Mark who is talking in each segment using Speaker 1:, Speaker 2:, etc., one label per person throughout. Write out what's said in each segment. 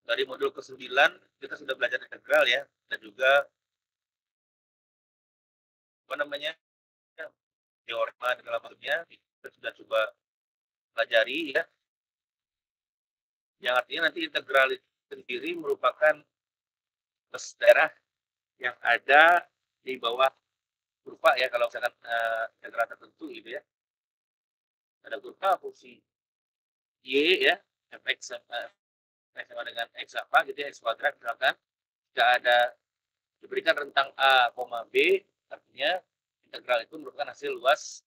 Speaker 1: Dari modul ke-9 kita sudah belajar integral ya, dan juga apa namanya, teorema dan segala macamnya kita sudah coba pelajari ya. Yang artinya nanti integral itu sendiri merupakan daerah yang ada di bawah kurva ya, kalau misalkan integral tertentu gitu ya. Ada kurva fungsi y ya, fx sama dengan x apa gitu ya, x kuadrat misalkan. Jika ada diberikan rentang A, B, artinya integral itu merupakan hasil luas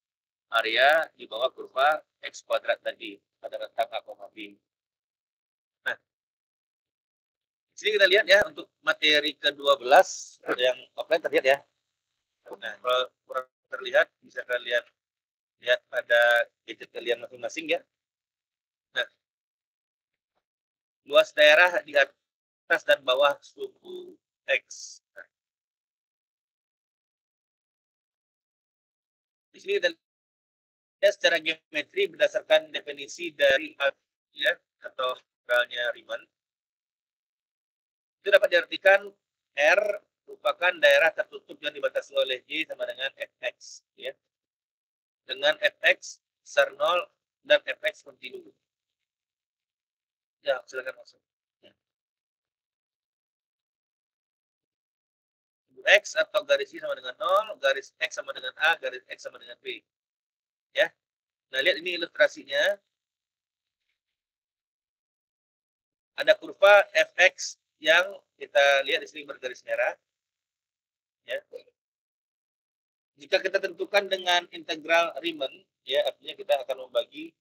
Speaker 1: area di bawah kurva x kuadrat tadi pada rentang A, B. Nah, di sini kita lihat ya untuk materi ke-12 yang offline terlihat ya. Nah, kalau kurang terlihat bisa kalian lihat pada gadget kalian masing-masing ya. Nah, luas daerah di atas dan bawah suku X. Nah, di sini kita lihat secara geometri berdasarkan definisi dari ya, atau integralnya Riemann. Itu dapat diartikan R merupakan daerah tertutup yang dibatasi oleh Y sama dengan Fx. Ya. Dengan Fx besar 0 dan Fx kontinu. Ya, silakan masuk. Ya. X atau garis Y sama dengan 0, garis X sama dengan A, garis X sama dengan B. Ya. Nah, lihat ini ilustrasinya. Ada kurva Fx yang kita lihat di sini bergaris merah. Ya. Jika kita tentukan dengan integral Riemann, ya artinya kita akan membagi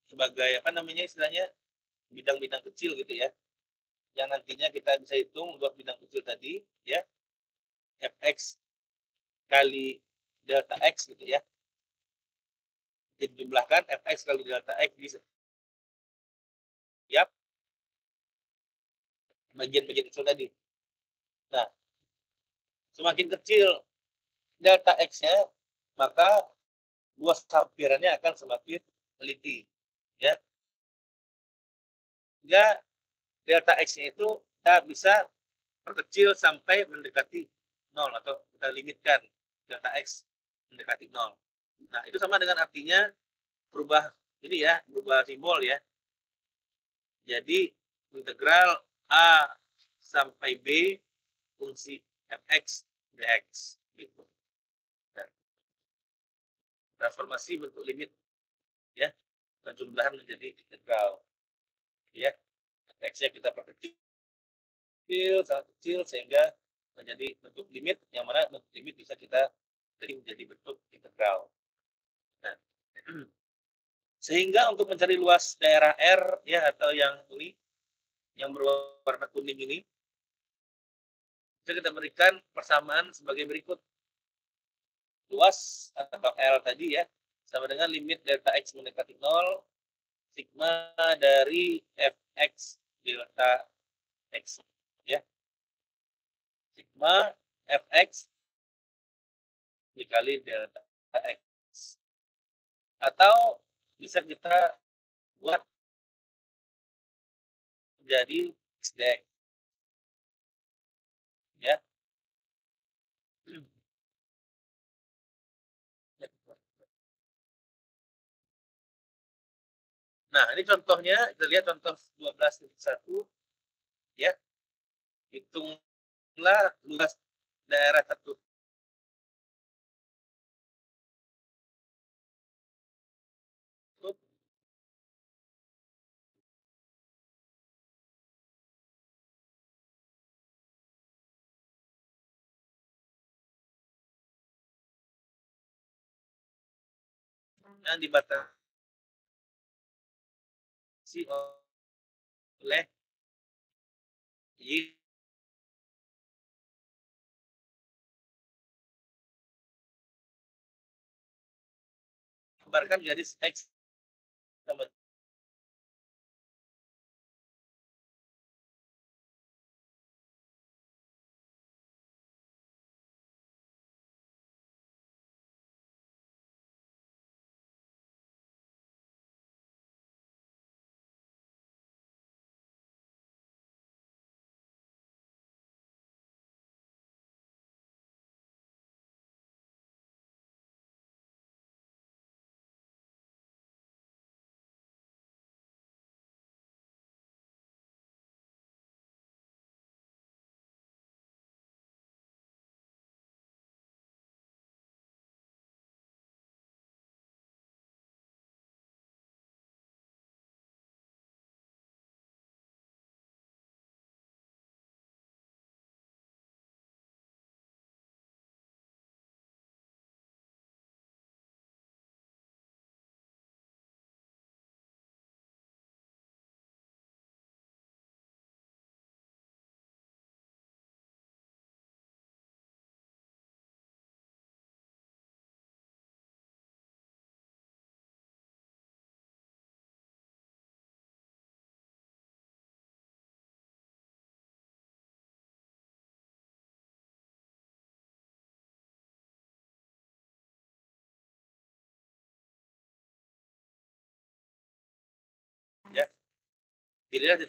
Speaker 1: sebagai apa namanya istilahnya bidang-bidang kecil gitu ya, yang nantinya kita bisa hitung buat bidang kecil tadi ya, Fx kali delta X gitu ya, dijumlahkan Fx kali delta X bisa ya bagian-bagian kecil tadi. Nah, semakin kecil delta X-nya, maka luas sampirannya akan semakin teliti ya. Sehingga delta X-nya itu kita bisa perkecil sampai mendekati 0 atau kita limitkan delta X mendekati 0. Nah, itu sama dengan artinya berubah ini ya, berubah simbol ya. Jadi integral A sampai B fungsi fx dx gitu. Nah, transformasi bentuk limit ya, penjumlahan menjadi integral ya. X-nya kita perkecil sangat kecil sehingga menjadi bentuk limit, yang mana bentuk limit bisa kita jadi menjadi bentuk integral. Nah, sehingga untuk mencari luas daerah R ya, atau yang ini yang berwarna kuning ini, bisa kita berikan persamaan sebagai berikut. Luas atau L tadi ya sama dengan limit delta X mendekati 0 sigma dari Fx delta X ya. Sigma Fx dikali delta X. Atau bisa kita buat jadi X dx ya. Nah, ini contohnya, kita lihat contoh 12.1 ya. Hitunglah luas daerah tertutup yang dibatasi oleh Y. Gambarkan garis X sama pilihlah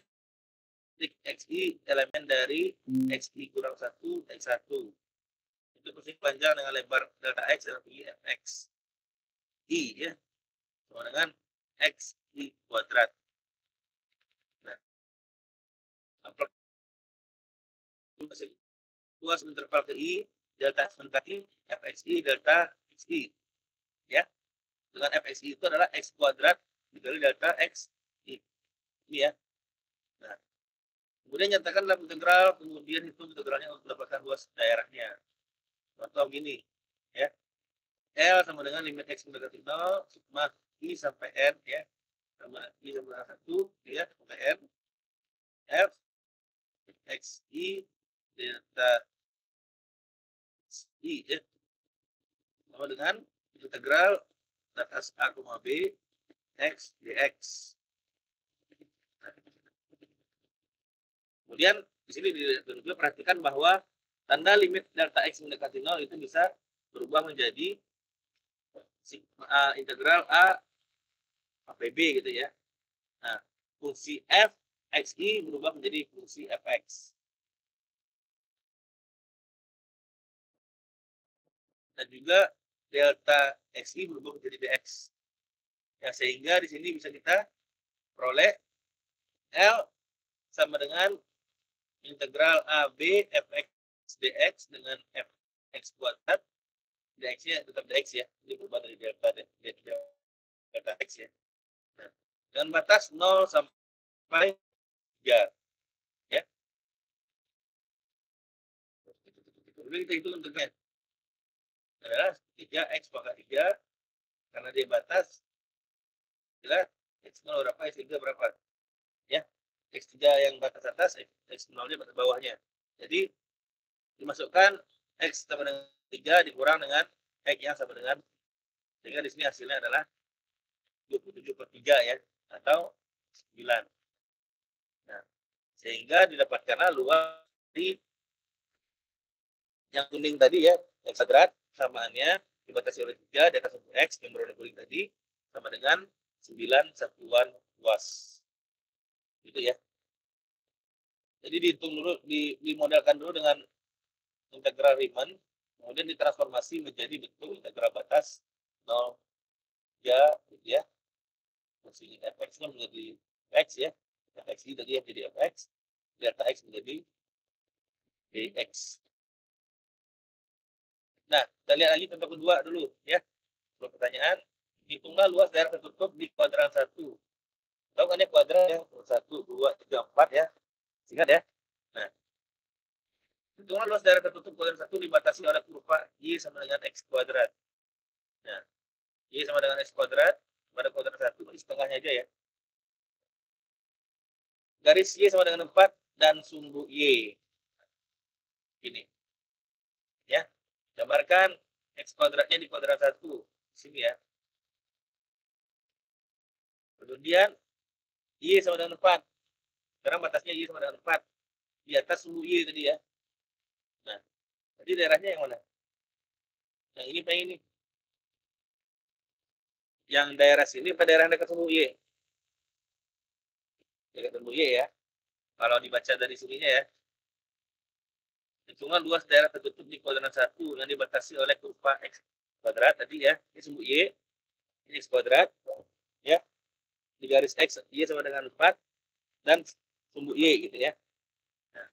Speaker 1: titik xi elemen dari xi kurang 1 x1. Itu pusing panjang dengan lebar delta x dan i fx. I ya, sama dengan x i kuadrat. Nah, luas interval ke i, delta x mendekati fxi delta xi. Ya, dengan fxi itu adalah x kuadrat dikali delta x i. Ini ya. Nah, kemudian nyatakan dalam integral, kemudian hitung integralnya untuk mendapatkan luas daerahnya. Contoh gini, ya. L sama dengan limit x mendekati 0, sigma i sampai n, ya. Sama i sama dengan 1, ya, sampai n. F xi delta i, ya. Sama dengan integral atas a, b, x dx. Kemudian di sini perhatikan bahwa tanda limit delta x mendekati 0 itu bisa berubah menjadi integral a APB gitu ya. Nah, fungsi f xi berubah menjadi fungsi fx. Dan juga delta xi berubah menjadi dx. Ya, sehingga di sini bisa kita peroleh L sama dengan integral AB fx dx dengan fx kuadrat, dx-nya tetap dx ya, ini berubah dari delta x ya. Nah, dengan batas 0 sampai 3 ya. Kemudian kita hitung untuknya adalah 3x pangkat 3 karena dia batas adalah x0 berapa, x3 berapa ya. X3 yang batas atas, x0-nya batas bawahnya. Jadi dimasukkan x sama dengan 3 dikurang dengan x yang sama dengan, sehingga di sini hasilnya adalah 27/3 ya, atau 9. Nah, sehingga didapatkanlah luas di yang kuning tadi ya, x kuadrat samaannya dibatasi oleh 3 di atas x yang berwarna kuning tadi sama dengan 9 satuan luas. Gitu ya. Jadi dihitung dulu, dimodelkan dulu dengan integral Riemann, kemudian ditransformasi menjadi bentuk integral batas 0 ya, gitu ya. Fungsi fx-nya menjadi x ya, fx tadi yang jadi fx, delta x menjadi dx. Nah, kita lihat lagi contoh kedua dulu ya. Pertanyaan, hitunglah luas daerah tertutup di kuadran 1. Tahu kan ya kuadran ya, 1, 2, 3, 4 ya. Ingat ya. Nah, hitunglah luas daerah tertutup kuadran 1 dibatasi oleh kurva y sama dengan x kuadrat. Nah, y sama dengan x kuadrat pada kuadran 1 di setengahnya aja ya. Garis y sama dengan 4 dan sumbu y. Ini. Ya. Gambarkan x kuadratnya di kuadran 1 di sini ya. Kemudian y sama dengan 4. Sekarang batasnya y sama dengan 4. Di atas sumbu y tadi ya. Nah, tadi daerahnya yang mana? Yang ini apa ini? Yang daerah sini apa daerah dekat sumbu y? Dekat sumbu y ya. Kalau dibaca dari sininya ya. Hitungan luas daerah tertutup di kuadran 1 yang dibatasi oleh kurva x kuadrat tadi ya. Ini sumbu y. Ini x kuadrat. Ya. Di garis x, y sama dengan 4. Dan sumbu y gitu ya. Nah.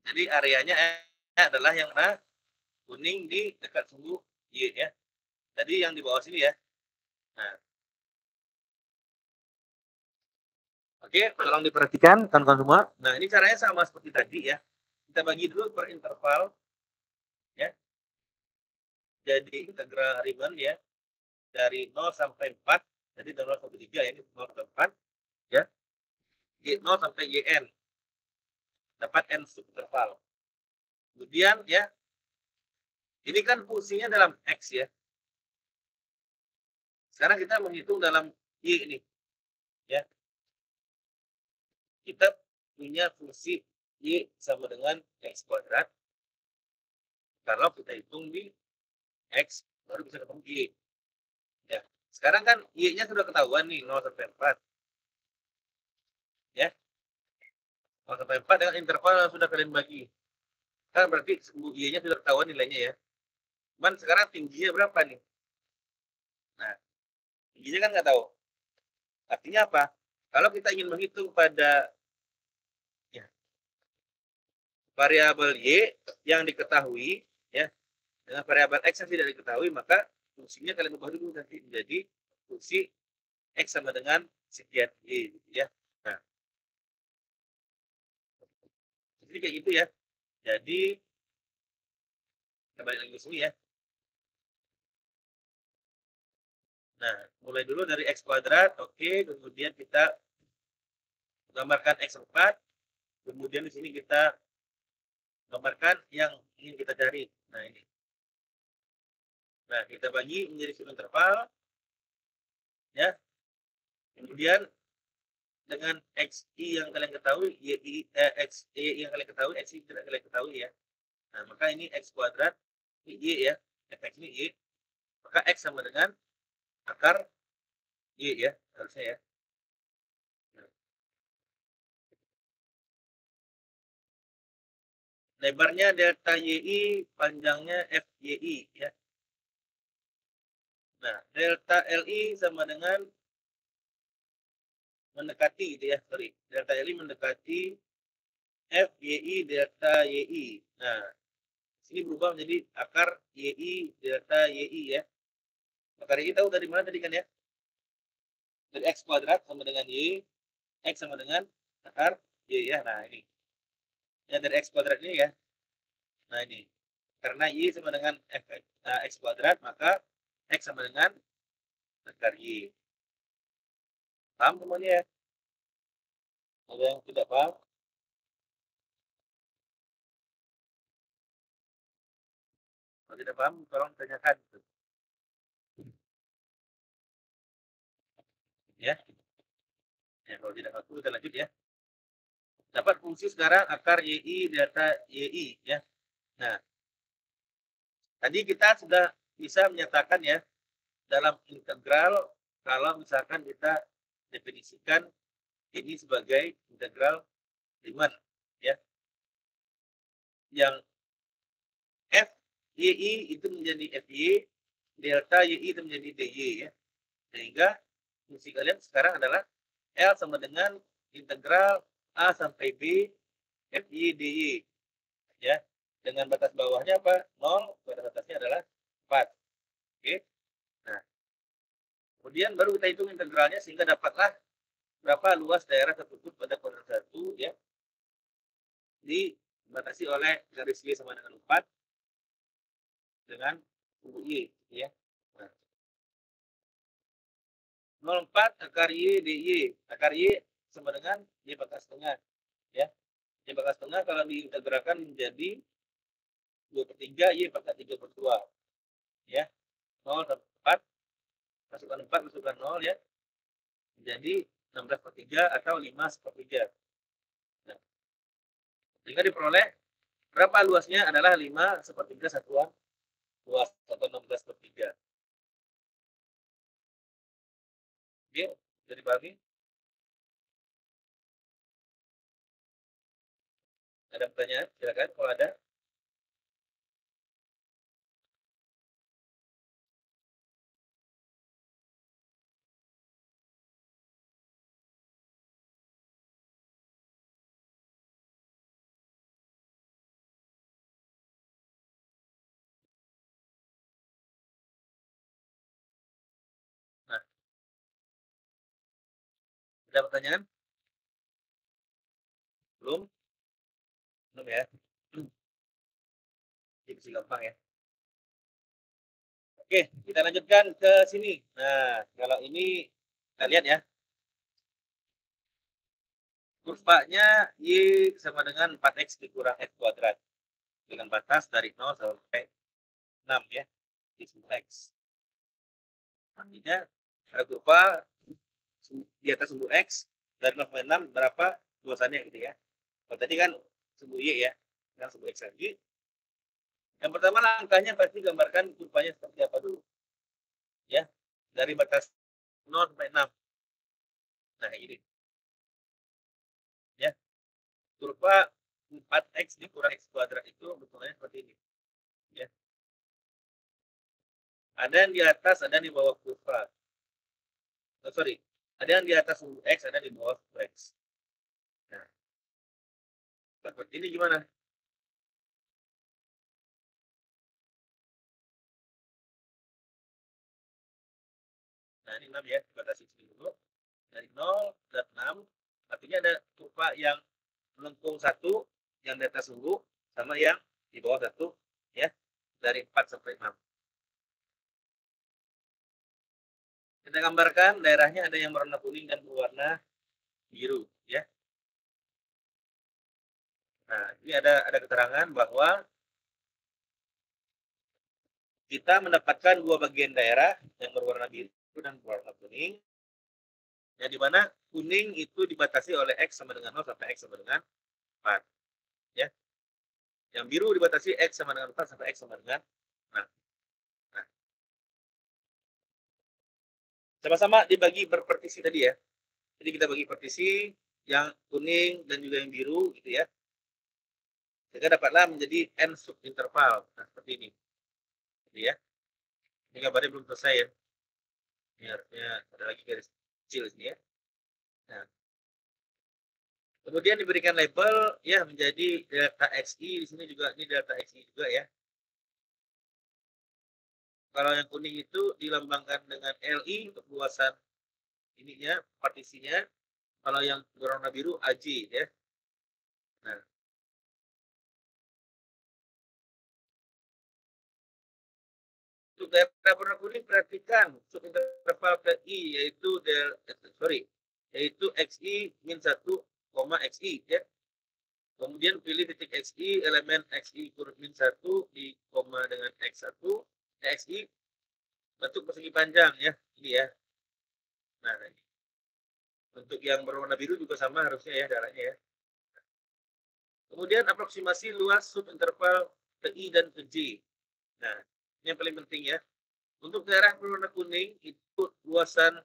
Speaker 1: Jadi areanya adalah yang mana? Kuning di dekat sumbu y ya. Tadi yang di bawah sini ya. Nah. Oke, tolong diperhatikan kawan-kawan semua. Nah, ini caranya sama seperti tadi ya. Kita bagi dulu per interval ya. Jadi integral Riemann ya. Dari 0 sampai 4. Jadi dari 0 sampai 3 ya, ini 0 sampai 4 ya. Y0 sampai yn. Dapat n subinterval. Kemudian ya, ini kan fungsinya dalam x ya. Sekarang kita menghitung dalam y ini. Ya. Kita punya fungsi y sama dengan x kuadrat. Kalau kita hitung di x, baru bisa ketemu y. Ya. Sekarang kan y-nya sudah ketahuan nih, 0 sampai 4. Ya. 0 sampai 4 dengan interval yang sudah kalian bagi. Kan berarti sumbu Y-nya sudah ketahuan nilainya ya. Cuman sekarang tingginya berapa nih? Nah, tingginya kan nggak tahu. Artinya apa? Kalau kita ingin menghitung pada ya, variabel Y yang diketahui, ya, dengan variabel X yang tidak diketahui, maka fungsinya kalian ubah dulu nanti menjadi fungsi X sama dengan sekian Y, gitu ya. Nah, jadi kayak gitu ya. Jadi, kita balik lagi ke sini ya. Nah, mulai dulu dari X kuadrat, oke, kemudian kita gambarkan X4, kemudian di sini kita gambarkan yang ingin kita cari. Nah, ini. Nah, kita bagi menjadi sub interval, ya. Kemudian dengan XI yang kalian ketahui, XI yang kalian ketahui, XI tidak kalian ketahui ya. Nah, maka ini X kuadrat, ini Y ya, Fx ini Y, maka X sama dengan akar Y ya, harusnya ya. Lebarnya delta YI, panjangnya FYI ya. Nah, delta LI sama dengan mendekati gitu ya, sorry. Delta LI mendekati FYI delta YI. Nah, sini berubah menjadi akar YI delta YI ya. Akar YI tahu dari mana tadi kan ya? Dari X kuadrat sama dengan Y, X sama dengan akar Y ya. Nah, ini. Ya, dari X kuadrat ini ya. Nah, ini. Karena Y sama dengan X kuadrat, maka X sama dengan akar Y. Paham semuanya ya? Ada yang tidak paham? Kalau tidak paham, tolong tanyakan. Ya. Ya, kalau tidak ngaku, kita lanjut ya. Dapat fungsi sekarang akar YI delta YI ya. Nah, tadi kita sudah bisa menyatakan ya dalam integral kalau misalkan kita definisikan ini sebagai integral Riemann ya. Yang F YI itu menjadi FY, delta YI itu menjadi DY ya. Sehingga fungsi kalian sekarang adalah L sama dengan integral A sampai B FY DY ya. Dengan batas bawahnya apa? 0, batas atasnya adalah 4. Oke. Nah, kemudian baru kita hitung integralnya sehingga dapatlah berapa luas daerah tertutup pada kuadrat 1 ya. Dibatasi oleh garis Y sama dengan 4 dengan sumbu Y ya. Nah, 0,4 akar Y DY. Akar Y sama dengan Y pangkat setengah ya. Y pangkat setengah kalau diintegralkan menjadi 2/3 Y pangkat 3/2 ya. 0 sampai 4 masukkan 4 masukkan 0 ya. Jadi 16/3 atau 5/3. Nah, sehingga diperoleh berapa luasnya adalah 5/3 satuan luas atau 16/3. Oke, jadi dipahami? Ada pertanyaan? Silakan kalau ada. Nah, ada pertanyaan? Belum? Belum ya? Jadi masih gampang ya. Oke, kita lanjutkan ke sini. Nah, kalau ini kita lihat ya. Kurvanya Y sama dengan 4X dikurang X kuadrat. Dengan batas dari 0 sampai 6 ya. Di sumbu X. Artinya, ada kurva di atas sumbu X dari 0 sampai 6 berapa luasannya gitu ya. Kalau tadi kan sumbu Y ya. Sekarang sumbu X lagi. Yang pertama langkahnya pasti gambarkan kurvanya seperti apa dulu. Ya, dari batas 0 sampai 6. Nah, ini. kurva 4x dikurang x kuadrat itu bentuknya seperti ini. Ya. Ada yang di atas, ada yang di bawah kurva. Oh, sorry, ada yang di atas sumbu x, ada di bawah sumbu x. Nah, seperti ini gimana? Nah, ini 6 ya, batasi sini dulu. Dari 0 ke 6, artinya ada kurva yang melengkung 1, yang di atas sumbu, sama yang di bawah 1, ya, dari 4 sampai 6. Kita gambarkan daerahnya ada yang berwarna kuning dan berwarna biru, ya. Nah, ini ada keterangan bahwa kita mendapatkan dua bagian daerah yang berwarna biru dan berwarna kuning, yang dimana kuning itu dibatasi oleh x sama dengan 0 sampai x sama dengan 4, ya. Yang biru dibatasi x sama dengan 4 sampai x sama dengan 6. Nah, sama-sama dibagi berpartisi tadi ya. Jadi kita bagi partisi yang kuning dan juga yang biru gitu ya. Sehingga dapatlah menjadi n subinterval. Nah, seperti ini. Jadi ya. Ini gambarnya belum selesai ya. Ini harusnya ada lagi garis kecil sini ya. Nah. Kemudian diberikan label ya menjadi delta xi, di sini juga ini delta xi juga ya. Kalau yang kuning itu dilambangkan dengan li untuk luasan ininya, partisinya. Kalau yang berwarna biru aj ya. Nah, untuk daerah warna kuning perhatikan subinterval PI yaitu yaitu xi min 1, xi ya. Kemudian pilih titik xi, elemen xi kurang min 1 di koma dengan x1, xi bentuk persegi panjang ya, ini ya. Nah, ini. Untuk yang berwarna biru juga sama harusnya ya daerahnya ya. Kemudian aproksimasi luas subinterval PI dan PJ. Nah, ini yang paling penting ya. Untuk daerah berwarna kuning itu luasan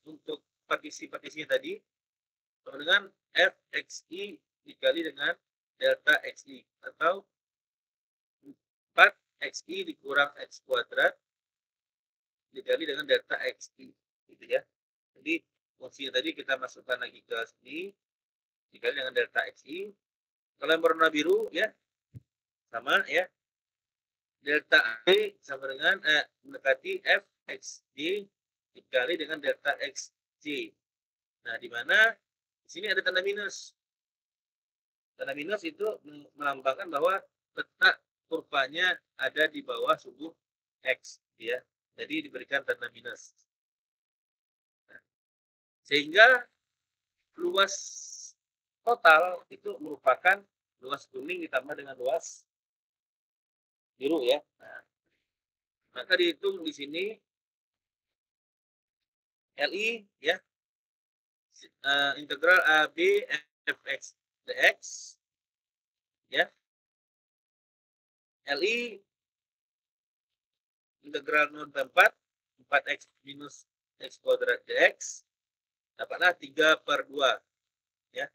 Speaker 1: untuk partisi-partisinya tadi sama dengan fxi dikali dengan delta xi atau 4xi dikurang x kuadrat dikali dengan delta xi gitu ya. Jadi fungsinya tadi kita masukkan lagi ke sini dikali dengan delta xi. Kalau yang berwarna biru ya sama ya, delta A sama dengan mendekati fxj dikali dengan delta xj. Nah, di mana di sini ada tanda minus. Tanda minus itu melambangkan bahwa letak kurvanya ada di bawah sumbu x ya. Jadi diberikan tanda minus. Nah, sehingga luas total itu merupakan luas kuning ditambah dengan luas biru ya. Nah, maka dihitung di sini LI ya, integral AB fx dx ya, LI integral 0 sampai 4x minus x kuadrat dx dapatlah 3/2 ya.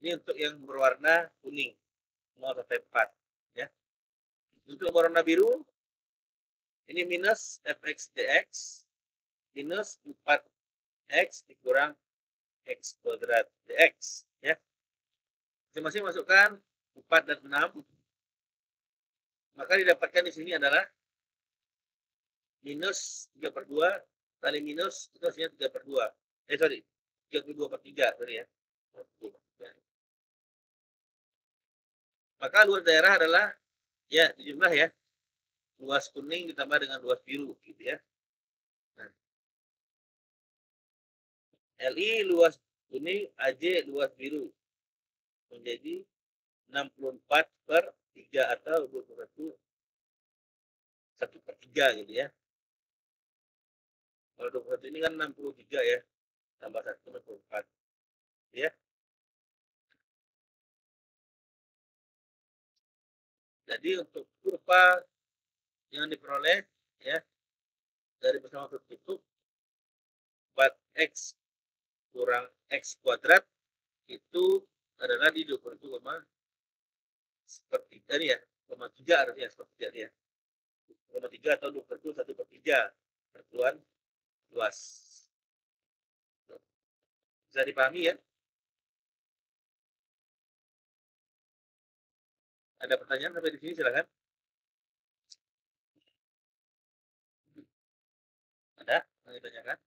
Speaker 1: Ini untuk yang berwarna kuning 0 sampai 4 ya. Untuk berwarna biru ini minus fx dx minus 4x dikurang x kuadrat dx ya. Masing-masing masukkan 4 dan 6. Maka didapatkan di sini adalah minus 3/2 kali minus itu hasilnya 3/2. 32/3 sorry ya. Maka luas daerah adalah ya jumlah ya, luas kuning ditambah dengan luas biru gitu ya. Nah, LI luas kuning, AJ luas biru menjadi 64/3 atau 1/3 gitu ya. Kalau 21 ini kan 63 ya, tambah 1 64 ya. Jadi untuk kurva yang diperoleh ya dari bersama tertutup 4x kurang x kuadrat itu adalah di 21, sepertiga nih ya, 3 harusnya sepertiga nih ya, 3 atau 1/3 pertemuan luas. Bisa dipahami ya? Ada pertanyaan sampai di sini silakan. Ada yang ditanyakan?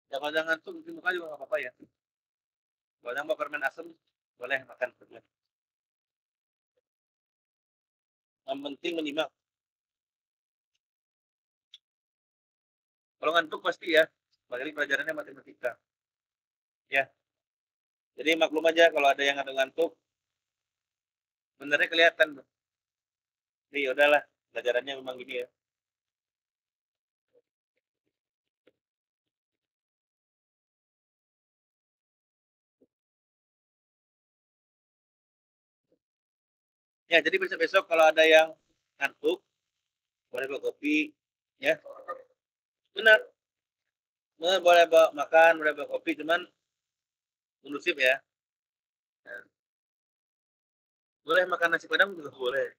Speaker 1: Ya kalau jangan tuh mungkin muka juga nggak apa-apa ya. Kalau yang mau permen asam boleh makan permen. Yang penting menyimak. Kalau ngantuk pasti ya, apalagi pelajarannya matematika. Ya, jadi maklum aja kalau ada yang ada ngantuk, benernya kelihatan. Jadi udahlah, pelajarannya memang gini ya. Ya, jadi besok-besok kalau ada yang ngantuk, boleh bawa kopi, ya. Benar, boleh bawa makan, boleh bawa kopi, cuman kondusif ya. Nah, boleh makan nasi padang juga boleh.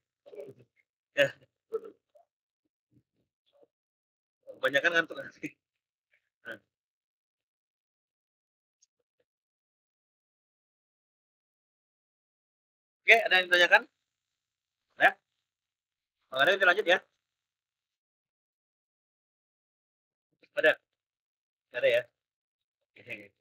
Speaker 1: Ya, kebanyakan ngantuk nanti. Nah. Oke, ada yang ditanyakan? Ya, kalau ada kita lanjut ya. Ada, ada ya. Oke.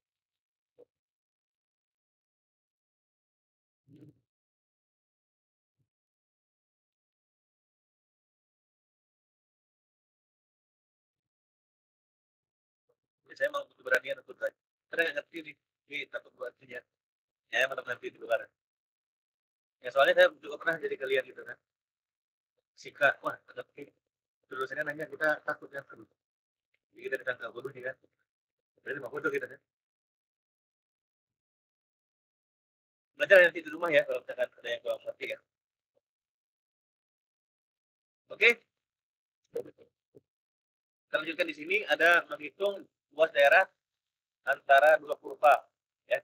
Speaker 1: Saya mau keberanian untuk belajar. Ada yang ngerti nih, ini takut buat ya. Ya, mana ngerti di luar. Ya soalnya saya juga pernah jadi kalian gitu kan. Sika, wah, ada jurusannya nanya kita takut ya. Jadi kita ditangkap bodoh nih kan. Berarti mau bodoh kita kan. Belajar nanti di rumah ya kalau misalkan ada yang kurang ngerti ya. Oke, kita lanjutkan di sini ada menghitung luas daerah antara dua kurva. Ya.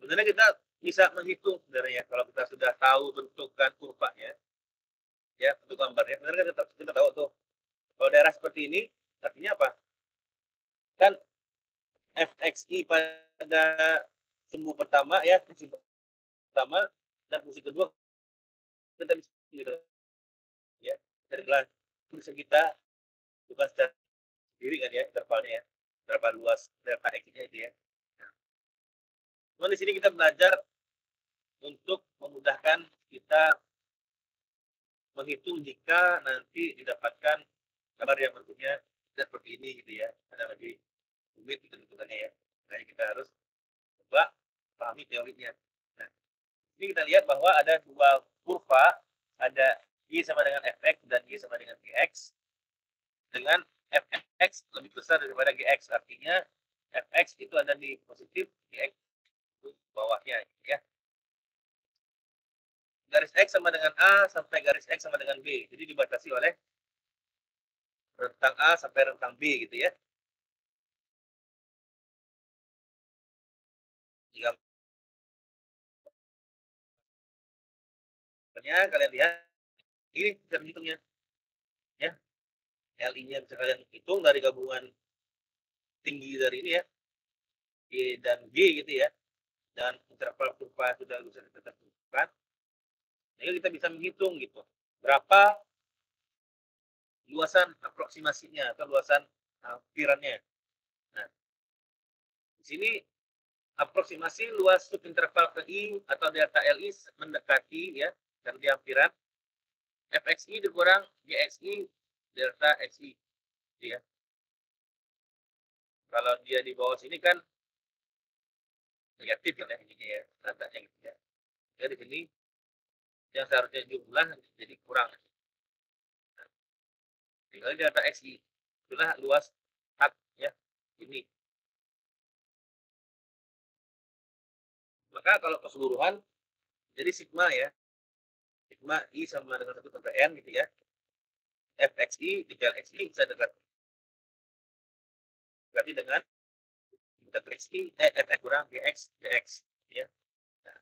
Speaker 1: Sebenarnya kita bisa menghitung sebenarnya kalau kita sudah tahu bentukan kurvanya, ya bentuk gambarnya. Sebenarnya kita tahu tuh kalau daerah seperti ini artinya apa? Kan fxi pada sumbu pertama ya, fungsi pertama dan fungsi kedua kita bisa gitu, ya adalah fungsi kita bukan secara sendiri kan ya intervalnya ya, berapa luas delta x-nya itu ya. Cuma di sini kita belajar untuk memudahkan kita menghitung jika nanti didapatkan gambar yang bentuknya seperti ini gitu ya, ada lebih rumit gitu bentukannya ya. Nah kita harus coba pahami teorinya. Nah ini kita lihat bahwa ada dua kurva, ada y sama dengan fx dan y sama dengan gx, dengan fx lebih besar daripada gx, artinya fx itu ada di positif, gx itu bawahnya ya. Garis x sama dengan a sampai garis x sama dengan b, jadi dibatasi oleh rentang a sampai rentang b gitu ya. Jika kalian lihat ini bisa menghitungnya ya, LI-nya bisa kalian hitung dari gabungan tinggi dari ini ya, Y dan G gitu ya, dan interval kurva sudah bisa ditentukan, jadi kita bisa menghitung gitu berapa luasan aproksimasinya atau luasan hampirannya. Nah, di sini aproksimasi luas subinterval ke I atau delta LI mendekati ya, dan di hampiran fxi dikurang gxi delta xi ya. Kalau dia di bawah sini kan negatif ya ininya ya, datanya gitu ya. Jadi di sini yang seharusnya jumlah jadi kurang. Nah, tinggal delta xi itulah luas hak ya ini. Maka kalau keseluruhan, jadi sigma ya, sigma I sama dengan 1 sampai N gitu ya. Fxi dikali xi bisa dekat berarti dengan xi fx kurang gx dx ya. Nah,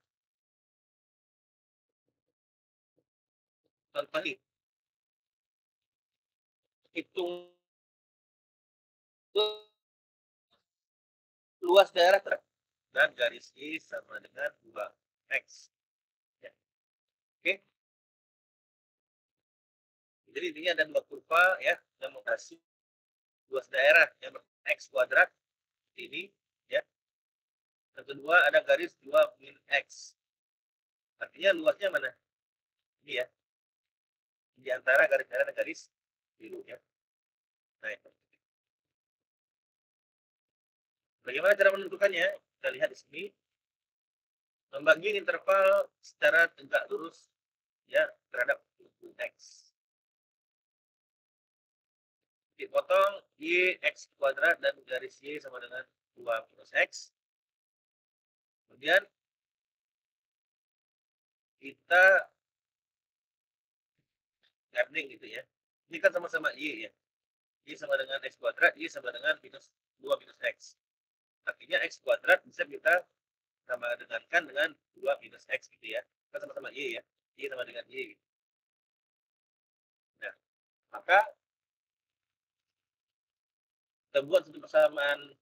Speaker 1: contoh ini hitung luas daerah dan garis I sama dengan 2x ya. Oke, jadi ini ada dua kurva ya yang menghasil luas daerah yang x kuadrat ini ya. Yang kedua ada garis 2 min x. Artinya luasnya mana? Ini ya. Di antara garis merah dan garis biru ya. Nah, itu. Bagaimana cara menentukannya? Kita lihat di sini. Membagi interval secara tegak lurus ya terhadap x. Dipotong y x kuadrat dan garis y sama dengan 2 minus x. Kemudian kita gardening gitu ya. Ini kan sama-sama y ya. Y sama dengan x kuadrat, y sama dengan minus 2 minus x. Artinya x kuadrat bisa kita sama dengankan dengan 2 minus x gitu ya. Kan sama-sama y ya. Y sama dengan y. Nah, maka kita buat satu persamaan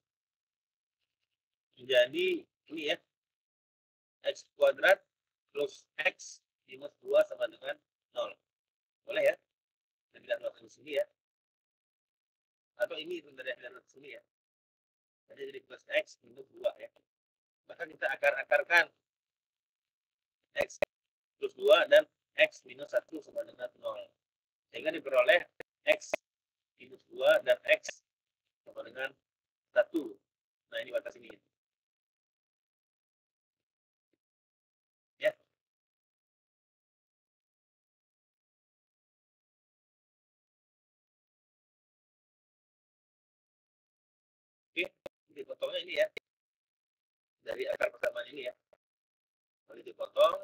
Speaker 1: menjadi ini ya. X kuadrat plus x minus 2 sama dengan 0. Boleh ya? Kita bilang 0 di sini ya. Atau ini sebenarnya bilang di sini ya. Jadi plus x minus 2 ya. Maka kita akar-akarkan x plus 2 dan x minus 1 sama dengan 0. Sehingga diperoleh x minus 2 dan x sama dengan 1. Nah, ini batas ini. Ya. Oke, dipotongnya ini ya. Dari akar persamaan ini ya. Lalu dipotong.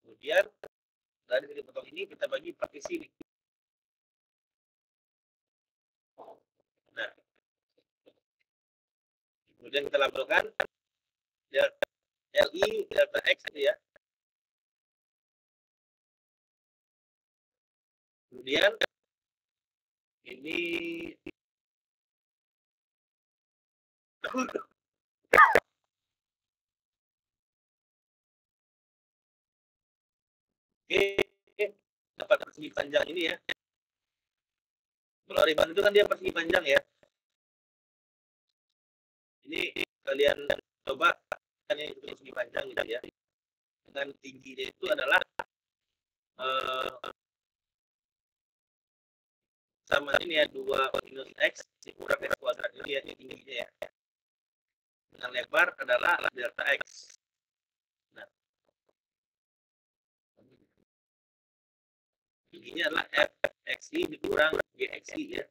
Speaker 1: Kemudian dari dipotong ini kita bagi partisi ini. Nah, kemudian kita laporkan LI delta X ya. Kemudian ini oke, dapat persegi panjang ini ya. Kalau ribbon itu kan dia persegi panjang ya. Ini kalian coba kan ini persegi panjang gitu ya. Dengan tingginya itu adalah sama ini ya 2 minus x dikurang x kuadrat ini ya tingginya ya. Dengan lebar adalah delta x. Nah, tingginya adalah fxi dikurang gxi ya.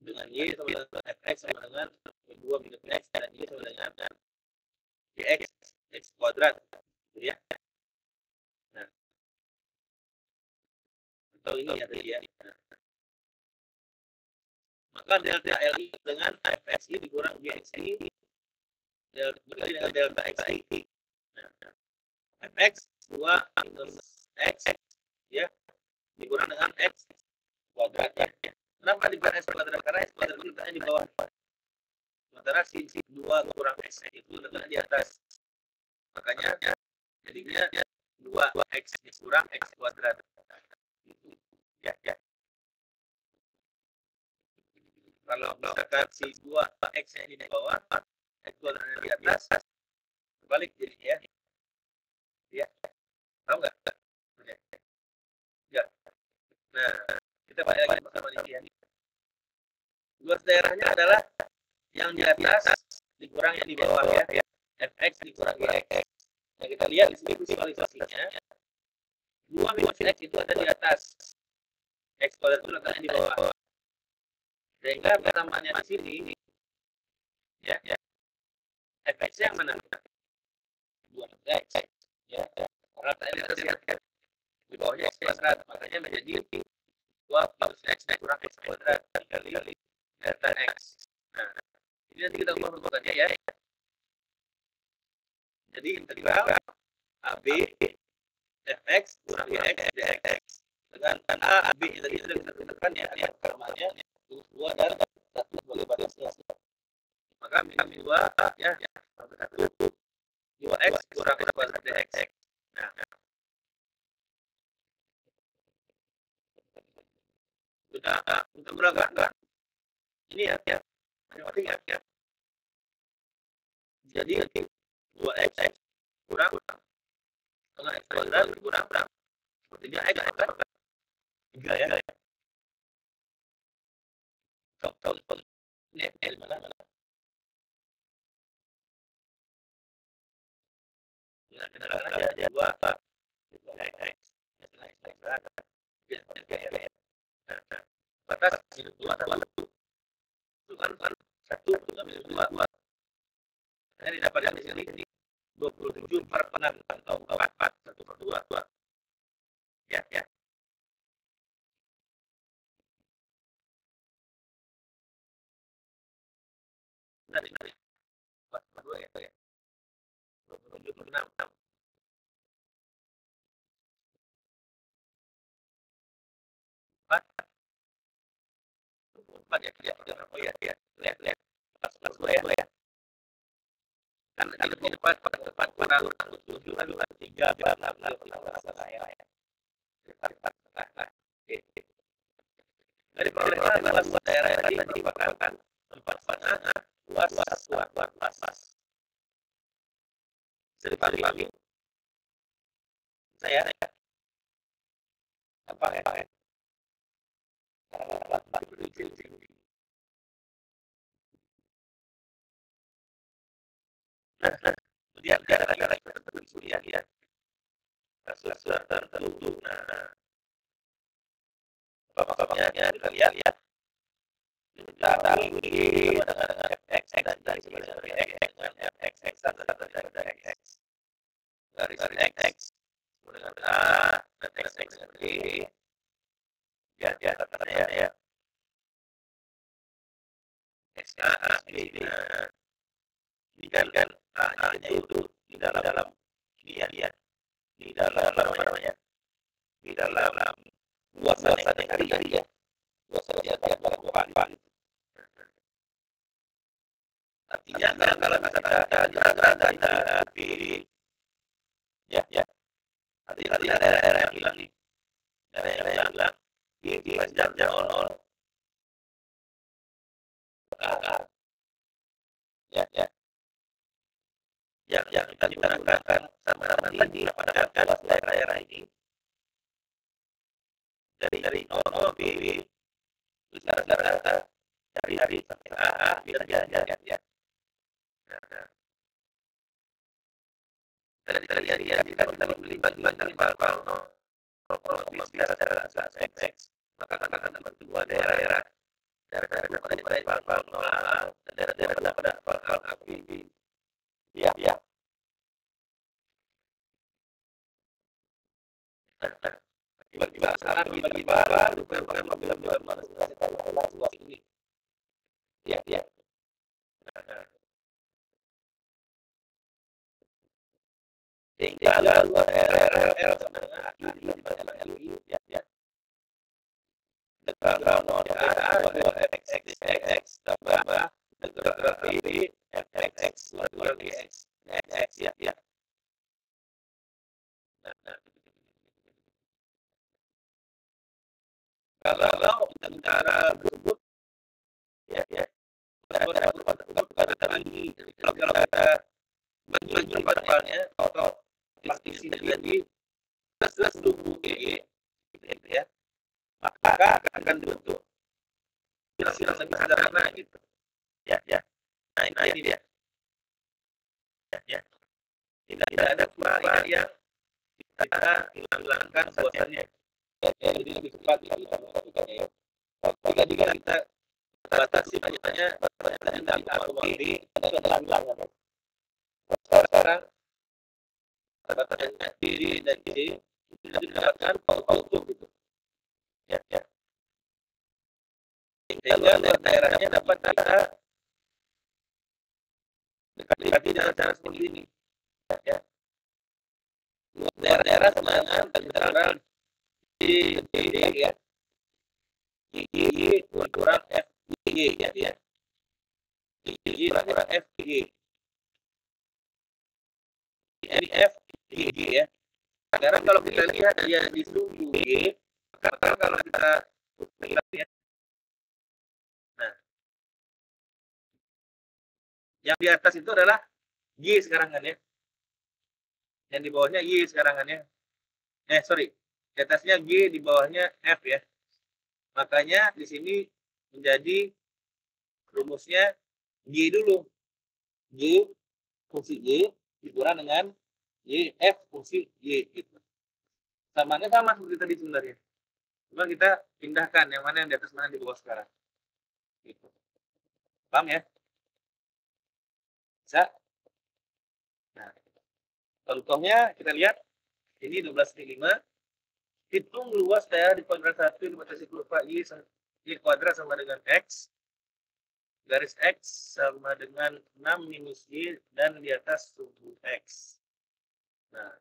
Speaker 1: Dengan y sama dengan fx sama dengan 2 minus x dan y sama dengan gx x kuadrat gitu ya. Nah, atau ini ya tadi ya. Nah, maka delta li dengan fxi dikurang gxi dikali dengan delta xi. Nah, fx 2 minus x ya dikurang dengan x kuadrat ya. Kenapa dikurang x kuadrat? Karena x kuadrat itu letaknya di bawah. Sementara si 2 kurang x itu letaknya di atas. Makanya jadinya 2x kurang x kuadrat. Ya, ya. Kalau misalkan si 2x ini di bawah, x kuadratnya di atas, balik jadi ya. Ya. Tahu nggak? Ya. Nah, kita balik lagi sama di sini. Luas daerahnya adalah yang di atas dikurang yang di bawah ya. Fx dikurang gx. Nah, kita lihat di sini visualisasinya. 2 minus x itu ada di atas. X kuadrat itu letaknya di bawah. Sehingga persamaannya di sini ya, X-nya yang mana? 2X. Ya. Karena tadi kita lihat di bawahnya X kuadrat, makanya menjadi 2 plus X kurang X kuadrat dikali delta X. Nah, ini nanti kita ubah bentukannya ya. Jadi integral AB fx kurang x dx dengan a b tadi sudah kita tentukan ya, persamaan-nya 2 dan 1 sebagai batasnya. Maka kami 2 ya, 2x kurang x kuadrat dx. Nah, sudah untuk berangkat ini ya, penting ya. Jadi 2x kurang x kuadrat kurang sepertinya x kan 3 ya. Contoh ini x mana? Ya, kita aja 2 x. Batas minus 2 itu kan 1 minus 2. Nah, ini dapat di sini 27 per 6 atau 1 per 2. Ya. Dari 4 per 2 ya. 27 per 6. 4 ya. Oh ya. Lihat. Pas 2 ya. Kan ini tepat pada 7 kan 3 per 6 ya. Dari perolehan luas daerah tadi merupakan tempat panah luas. Bisa dipahami saya apa ya? Kemudian daerah-daerah tertentu ya, kasus tertentu. Nah, apa-apanya kita lihat ya. Data ini dengan fx dan dari x dengan fx dan dari x. Dari x dengan a dan x dengan b. Ya katanya ya. X a b. Ini kan a-nya itu di dalam ini ya. Di dalam apa namanya? Di dalam luasan yang tadi ya. Luasan yang dalam ruangan. Artinya kalau kita ada di ya artinya daerah yang hilang nih, daerah yang hilang di panjangnya nol ya yang kita gunakan sama tadi pada luas daerah ini dari nol b besar dari sampai a bisa jalan ya. Dari ya kita membeli bagi pangkal secara x maka akan dapat dua daerah dari pangkal nol daerah pada pangkal b ya. Bagi bahasa bukan luas ini ya. Tinggal RRL sama ini ya. Kalau nol x tambah b fx x ya. Kalau antara tersebut ya bukan lagi kalau kita bagi paralnya atau partisi jadi plus dulu gitu ya, maka akan dibentuk hasil sederhana gitu ya. Nah ini dia ya. Tidak ada perubahan yang kita hilangkan buatannya. Jadi lebih cepat kita melakukannya ya. Jika kita batasi banyaknya dari waktu itu adalah hilang. Sekarang batasnya kiri dan C itu didapatkan auto gitu. Ya, ya. Sehingga luas daerahnya dapat kita dekati dengan cara seperti ini. Ya. Luas daerah sama dengan antara D, ya. Y kurang F, Y, ya. Y kurang F, Y. Ini F, Y, ya. Sekarang kalau kita lihat dia di sudut Y, maka kalau kita lihat ya, nah, yang di atas itu adalah Y sekarang kan ya. Yang di bawahnya Y sekarang kan ya. Sorry. Di atasnya G, di bawahnya F ya. Makanya di sini menjadi rumusnya Y dulu. Y fungsi Y dikurang dengan Y F fungsi Y gitu. Samanya sama seperti tadi sebenarnya. Cuma kita pindahkan yang mana yang di atas, mana yang di bawah sekarang. Gitu. Paham ya? Bisa? Nah, contohnya kita lihat ini 12/5. Hitung luas daerah di kuadran 1 dibatasi kurva Y kuadrat sama dengan X. Garis X sama dengan 6 minus Y dan di atas sumbu X. Nah,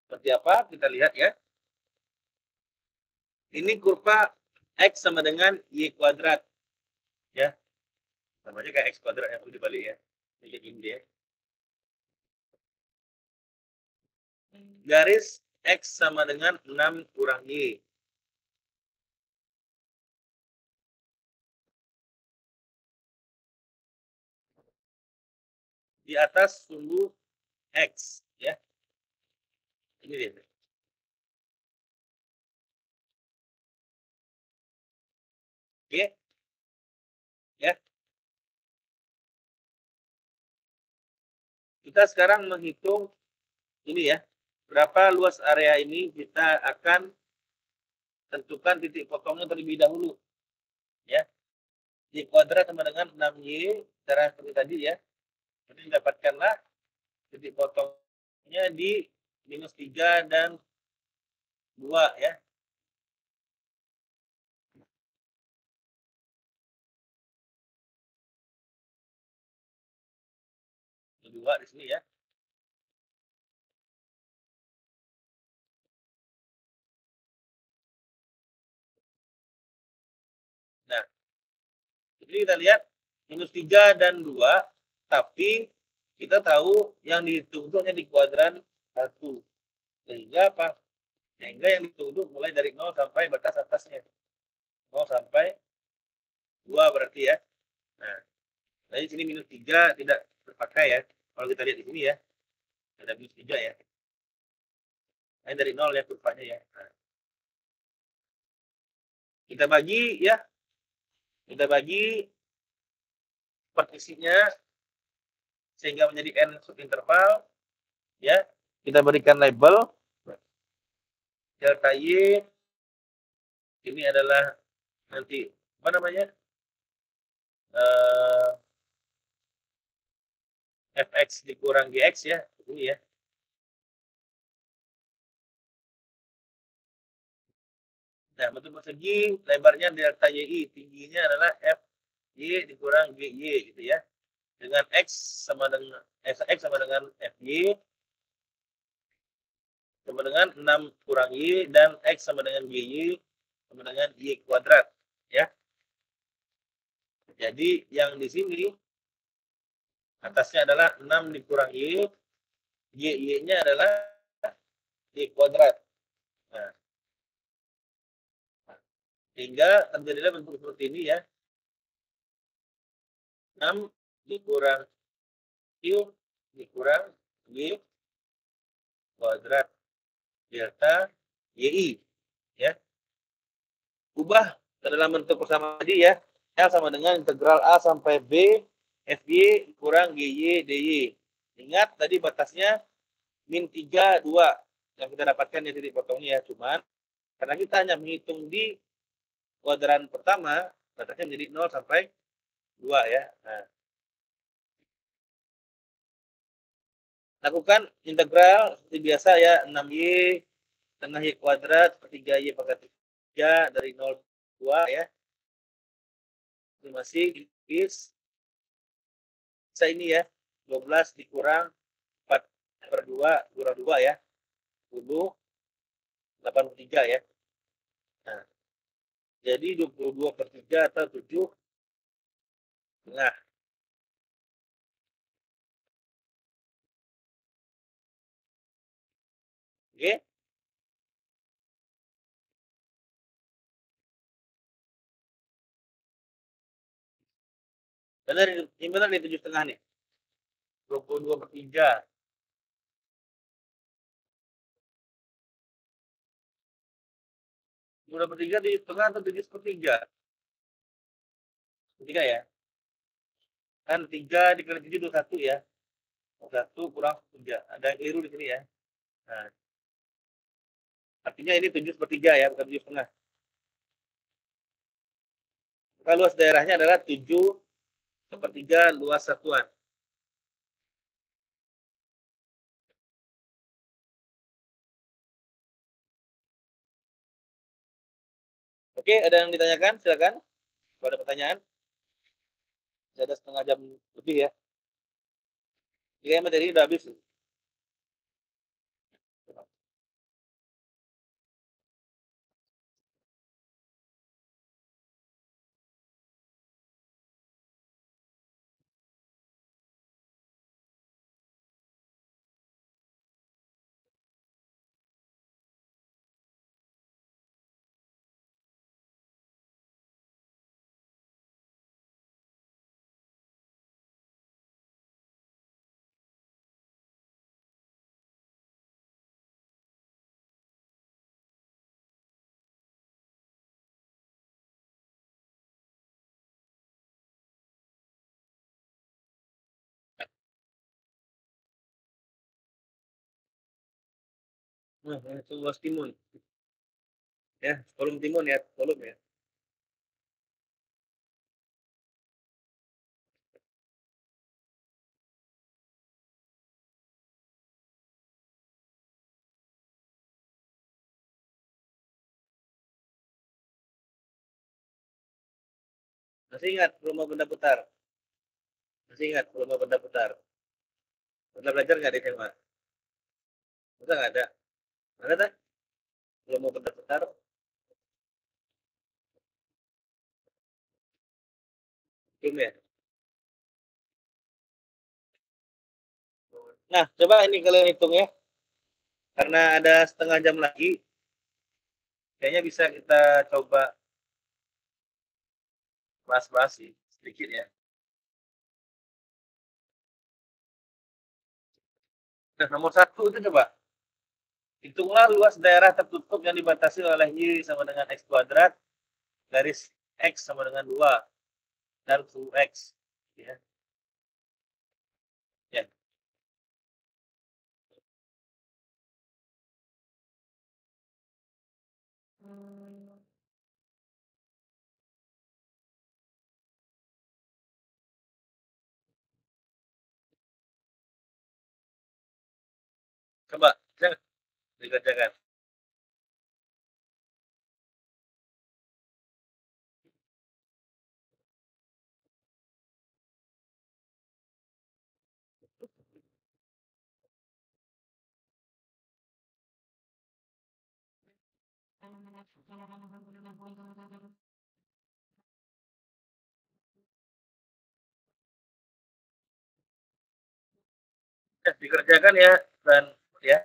Speaker 1: seperti apa? Kita lihat ya. Ini kurva X sama dengan Y kuadrat. Ya. Sama aja kayak X kuadrat yang dibalik ya. Ini ini ya. Garis X sama dengan 6 kurang Y. Di atas sumbu X. Ya. Ini dia. Oke. Ya. Kita sekarang menghitung ini ya. Berapa luas area ini kita akan tentukan titik potongnya terlebih dahulu. Ya. Y kuadrat sama dengan 6Y. Cara seperti tadi ya. Jadi dapatkanlah titik potongnya di minus 3 dan 2 ya. Dua di sini ya. Nah, jadi kita lihat minus 3 dan 2, tapi kita tahu yang dihitung itu hanya di kuadran 1. Sehingga apa? Sehingga yang dihitung itu mulai dari 0 sampai batas atasnya. 0 sampai 2 berarti ya. Nah, dari sini minus 3 tidak terpakai ya. Kalau kita lihat di sini ya, ada minus 3 ya. Ini dari 0 ya kurvanya ya. Nah, kita bagi ya. Kita bagi partisinya sehingga menjadi n subinterval ya. Kita berikan label delta y ini adalah nanti apa namanya fx dikurang gx ya, ini ya. Nah, bentuk persegi lebarnya delta yi, tingginya adalah fy dikurang gy gitu ya. Dengan x sama dengan fy sama dengan 6 kurang y dan x sama dengan gy sama dengan y kuadrat ya. Jadi yang di sini atasnya adalah 6 dikurang y, y-nya adalah y kuadrat. Nah, sehingga terjadilah bentuk seperti ini ya. 6 dikurang y dikurang y kuadrat delta yi ya. Ubah ke dalam bentuk persamaan tadi ya. L sama dengan integral A sampai B fy kurang gy dy. Ingat tadi batasnya min 3, 2 yang kita dapatkan di titik potongnya ya. Cuman karena kita hanya menghitung di kuadran pertama, batasnya menjadi 0 sampai 2 ya. Nah, Lakukan integral seperti biasa ya, 6y tengah y kuadrat per 3y pangkat 3 dari 0,2 ya. Ini masih is ini ya, 12 dikurang 4 per 2 kurang 2 ya, 10 83 ya. Nah, jadi 22 per 3 atau 7 tengah. Oke. Benar, ini benar nih 7 setengah nih. 22 per 3. 22 per 3 7 setengah atau 7 per 3? 3 ya. Kan 3 dikali 7 21 ya. 1 kurang 3. Ada yang keliru di sini ya. Nah, artinya ini 7 per 3 ya, bukan 7 setengah. Maka luas daerahnya adalah 7 per 3 luas satuan. Oke, ada yang ditanyakan? Silakan. Kalau ada pertanyaan. Ada setengah jam lebih ya. Jadi materi udah habis. Nah, itu luas timun. Ya, volume timun ya, volume ya. Masih ingat volume benda putar? Masih ingat volume benda putar? Pernah belajar nggak di SMA? Masa nggak ada? Ada kan? Volume benda putar? Belum ya? Nah, coba ini kalian hitung ya. Karena ada setengah jam lagi, kayaknya bisa kita coba bahas-bahas sih, sedikit ya. Nah, nomor 1 itu coba. Hitunglah luas daerah tertutup yang dibatasi oleh Y sama dengan X kuadrat, garis X sama dengan 2, dan suhu X. Ya. Ya. Coba, jangan dikerjakan. Ya, dikerjakan ya, dan ya.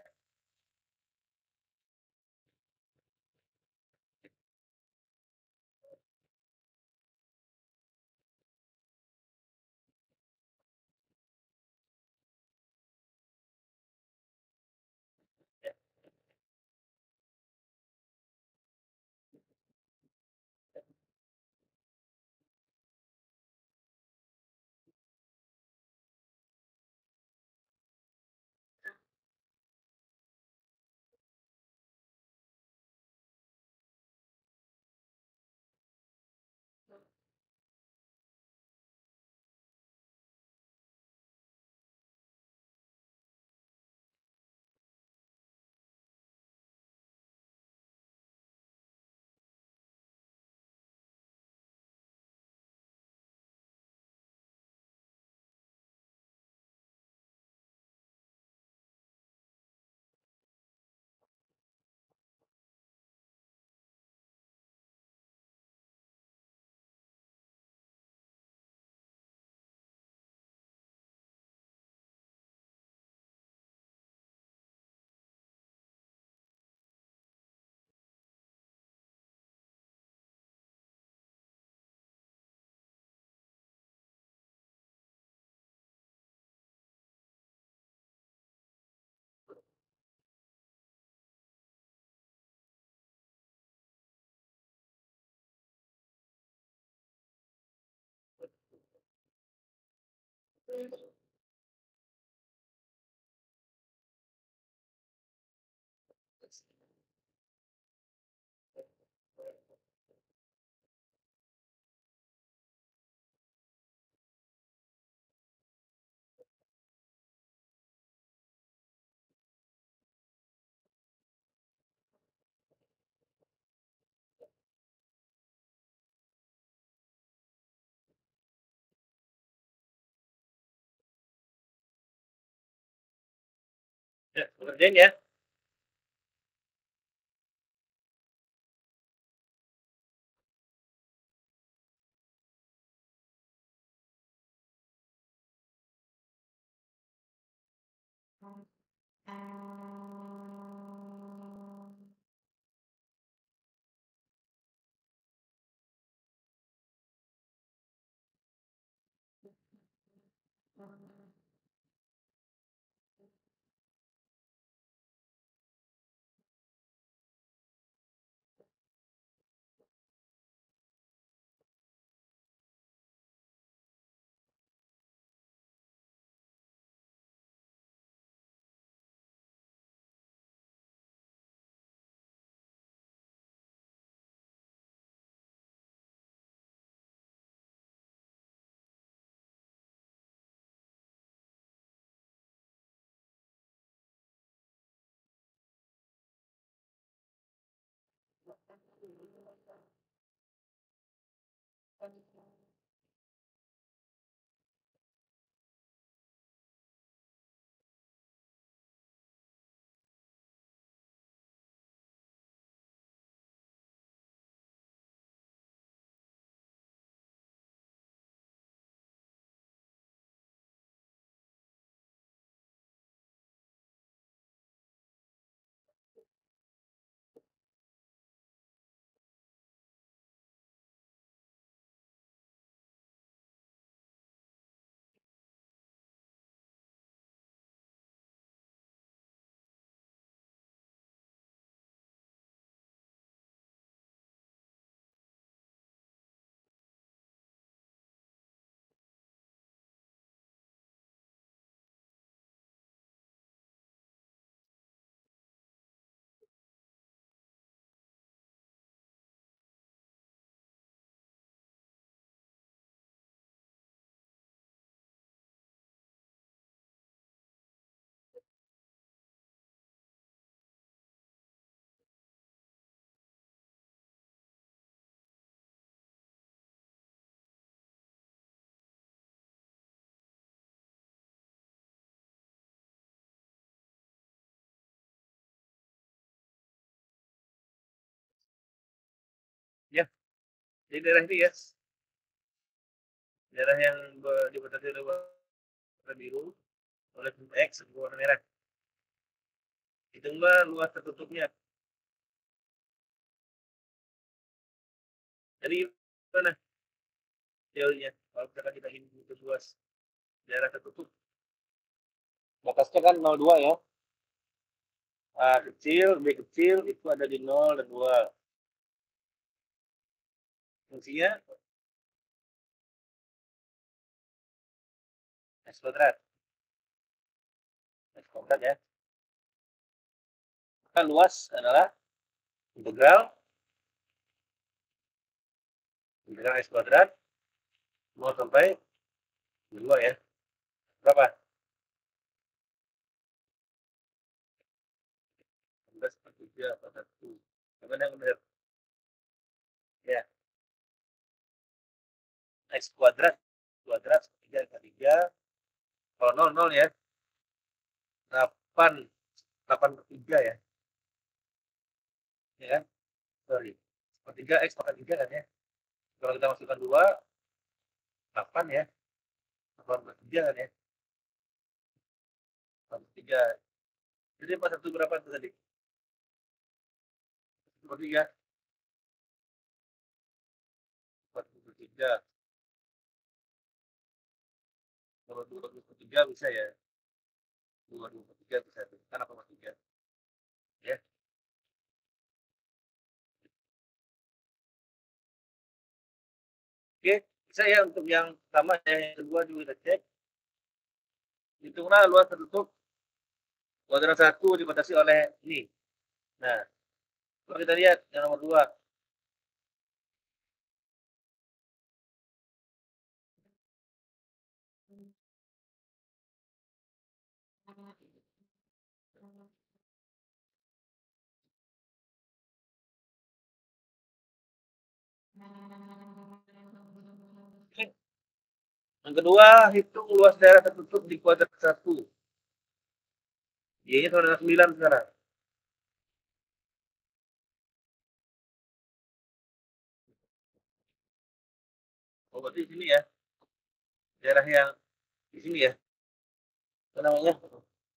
Speaker 1: Ya, kerjain ya. Ya, di daerah ini ya, daerah yang dibatasi oleh warna biru, oleh X warna merah. Hitunglah luas tertutupnya. Jadi mana teorinya? Kalau misalkan kita ingin itu luas daerah tertutup, batasnya kan 0,2 ya. A kecil, B kecil itu ada di 0 dan 2. Fungsinya X kuadrat. X kuadrat ya. Maka luas adalah integral X kuadrat 0 sampai 2 ya. Berapa? 16/3/1. Gimana yang benar? Ya, X kuadrat 3 kali 3. Kalau 0, 0 ya. 8 8/3 ya. Ya kan? Sorry. 3 X pangkat 3 kan ya. Kalau kita masukkan 2, 8 ya. 8/3 kan ya. 8/3. Jadi 41 berapa itu tadi? 43. 43. Kalau 23 bisa ya. 23 bisa. Kan 8/3. Ya. Oke, bisa ya untuk yang pertama ya, yang kedua juga kita cek. Hitunglah luas tertutup kuadran 1 dibatasi oleh ini. Nah, coba kita lihat yang nomor 2. Yang kedua, hitung luas daerah tertutup di kuadran 1. Y-nya sama dengan 9 sekarang. Oh, berarti di sini ya. Daerah yang di sini ya. Apa namanya?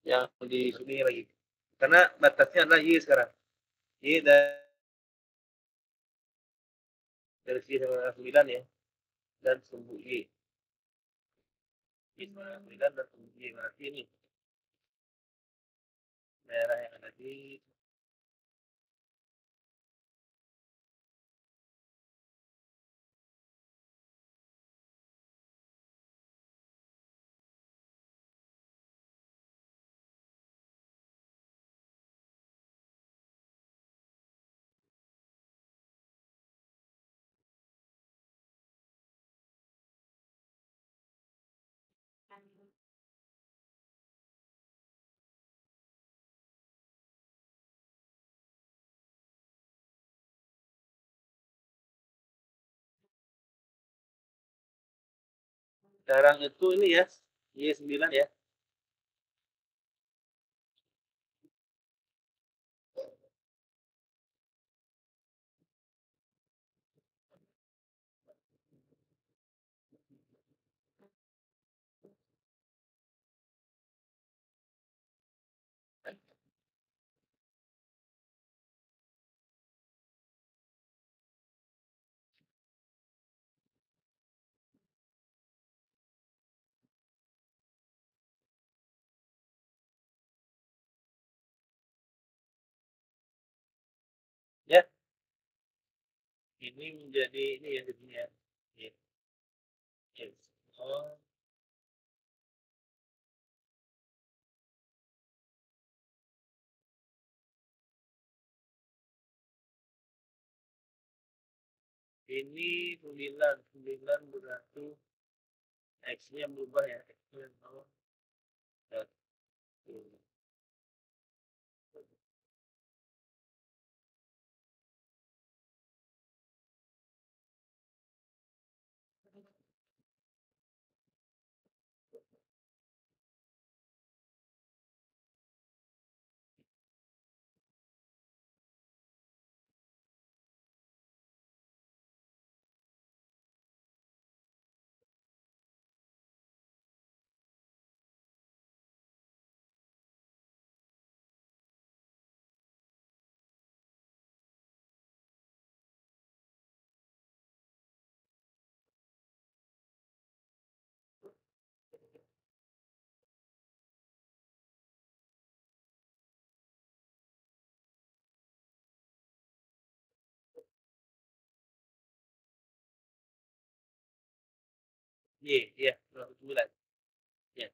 Speaker 1: Yang di sini lagi. Karena batasnya adalah Y sekarang. Y dari sini sama dengan 9 ya. Dan sumbu Y. Y sama dengan 9 dan sumbu Y. Berarti ini daerah yang ada di sekarang itu ini ya. Y9 ya. Ya, ini menjadi ini ya jadinya. Ya. Ya. Oh, ini 9 berarti X-nya berubah ya. X-nya 1. Y, ya, 9. Ya.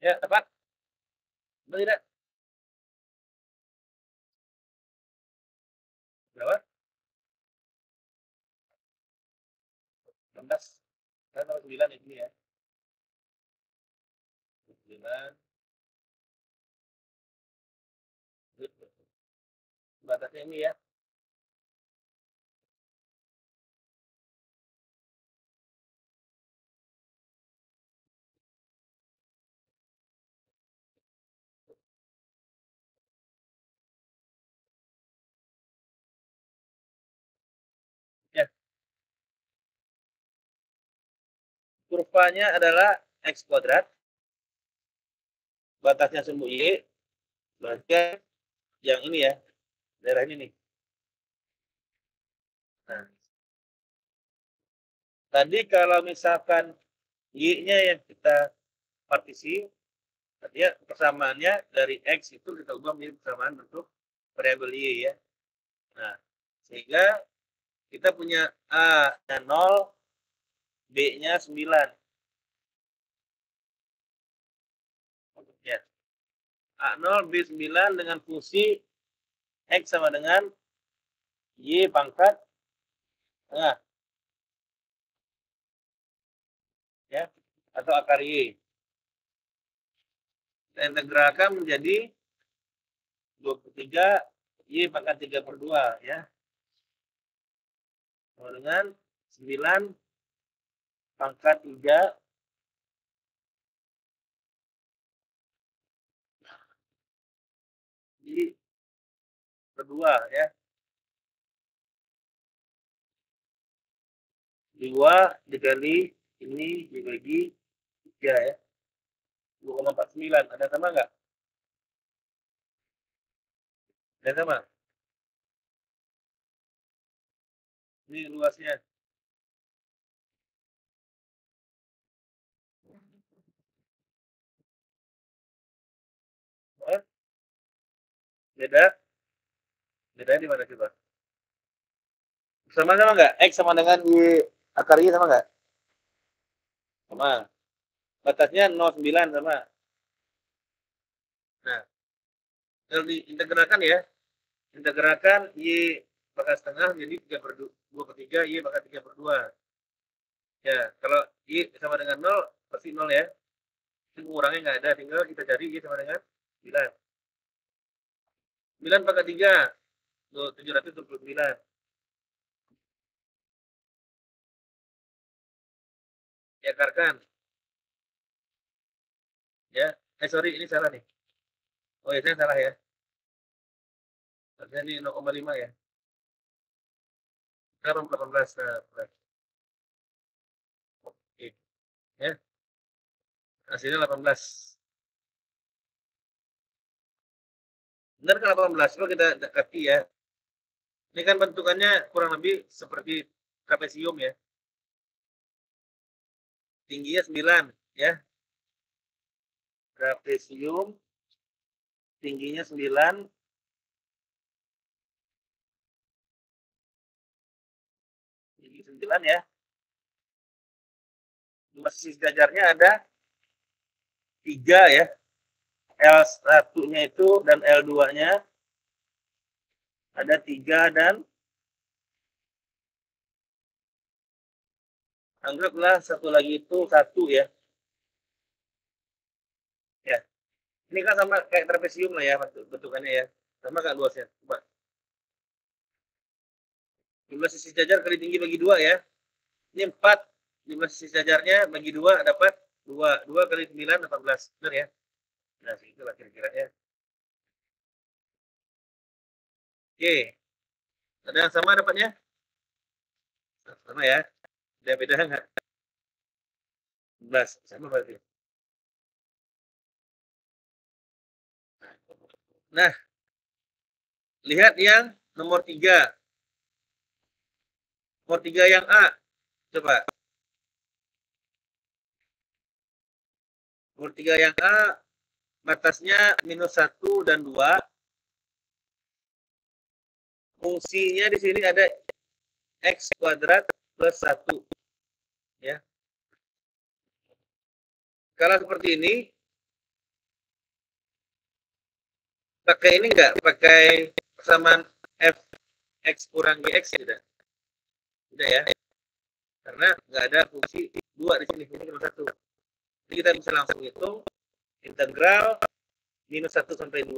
Speaker 1: Ya, tepat. Betul tidak? Berapa? 16. Kan 9 ini ya. 9. Batasnya ini ya. Ya, kurvanya adalah X kuadrat. Batasnya sumbu Y. Berarti yang ini ya. Daerah ini nih. Nah, tadi kalau misalkan Y-nya yang kita partisi, artinya persamaannya dari X itu kita ubah menjadi persamaan bentuk variabel Y ya. Nah, sehingga kita punya A-nya 0, B-nya 9. Ya. A0, B9 dengan fungsi X sama dengan Y pangkat tengah. Ya, atau akar Y. Kita integralkan menjadi 23 Y pangkat 3/2 ya. Sama dengan 9 pangkat 3 Y kedua ya. 2 dikali ini dibagi 3 ya. 2,49. Ada sama nggak? Ada sama? Ini luasnya. Beda? Beda di mana coba? Sama nggak? X sama dengan Y akar Y sama nggak? Sama. Batasnya 0,9 sama. Nah, kalau diintegralkan ya. Integralkan Y pangkat setengah jadi 3/2/3 Y pangkat 3/2. Ya, kalau Y sama dengan 0, pasti 0 ya. Itu kurangnya nggak ada, tinggal kita cari Y sama dengan 9. 9 pangkat 3, 729. Diakarkan. Ya, sorry, ini salah nih. Oh ya, saya salah ya. Harusnya ini 0,5 ya. Sekarang 18. Nah, oke. Ya, hasilnya 18. Benar kan 18? Coba kita dekati ya. Ini kan bentukannya kurang lebih seperti trapesium ya. Tingginya 9 ya. Trapesium tingginya 9. Tinggi 9 ya. Dua sisi sejajarnya ada 3 ya. L1-nya itu dan L2-nya Ada 3 dan anggaplah satu lagi itu 1 ya. Ya. Ini kan sama kayak trapesium lah ya bentukannya ya. Sama kan luasnya? Coba. Jumlah sisi sejajar kali tinggi bagi 2 ya. Ini 4. Jumlah sisi sejajarnya bagi 2 dapat 2. 2 kali 9 18. Benar ya? Nah, segitulah kira-kira ya. Oke. Ada yang sama dapatnya? Sama ya. Ada beda nggak? 11. Sama berarti. Nah, lihat yang nomor 3. Nomor 3 yang A. Coba. Nomor 3 yang A, batasnya minus 1 dan 2. Fungsinya di sini ada X kuadrat plus 1. Ya. Kalau seperti ini, pakai ini enggak? Pakai persamaan f x kurang gx tidak? Tidak ya? Karena nggak ada fungsi 2 di sini, fungsi cuma 1. Jadi kita bisa langsung hitung integral minus 1 sampai 2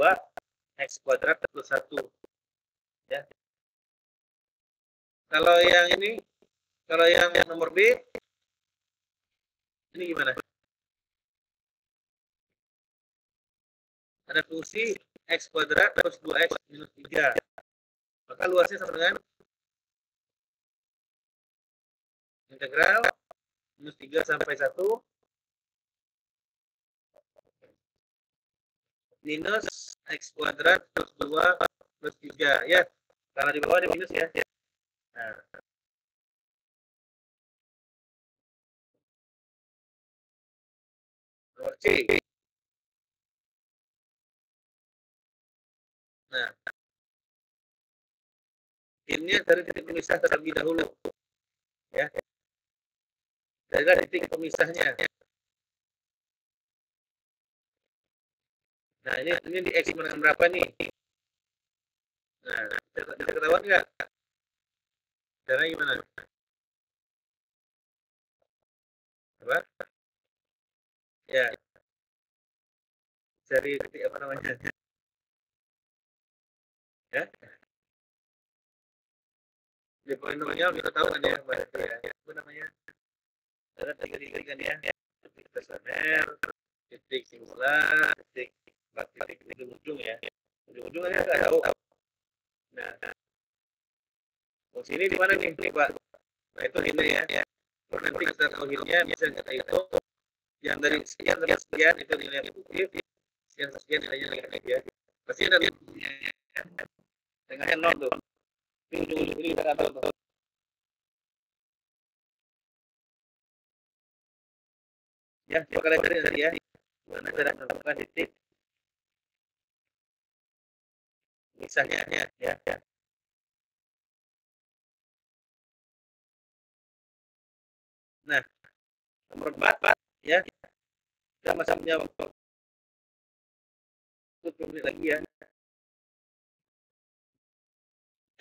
Speaker 1: x kuadrat plus 1. Ya. Kalau yang ini, kalau yang nomor B, ini gimana? Ada fungsi x kuadrat plus 2x minus 3. Maka luasnya sama dengan integral minus 3 sampai 1 minus x kuadrat plus 2 plus 3. Ya, karena di bawah ada minus ya. Nah. Nomor C. Nah, ini dari titik pemisah terlebih dahulu. Ya. Dari titik pemisahnya. Nah, ini di X dengan berapa nih? Nah, bisa ketahuan nggak? Caranya gimana? Apa? Ya, cari titik apa namanya? Ya, di polinomial kita tahu kan ya, apa namanya? Ada titik kan ya, titik stasioner, titik singular, titik ujung ya. Ujung-ujungnya nggak tahu. Nah, sini di mana nih, Pak? Nah, itu ini ya. Nanti kita tahunya bisa kita hitung yang dari sekian sampai sekian itu nilai positif, sekian nilainya negatif ya. Pasti ada tengahnya 0 tuh. Ini ujung-ujung ini kita tahu tuh. Ya, coba kalian cari tadi ya. Mana cara menemukan titik misalnya ya. Nah, nomor 4 ya. Kita masih punya waktu 10 menit lagi ya.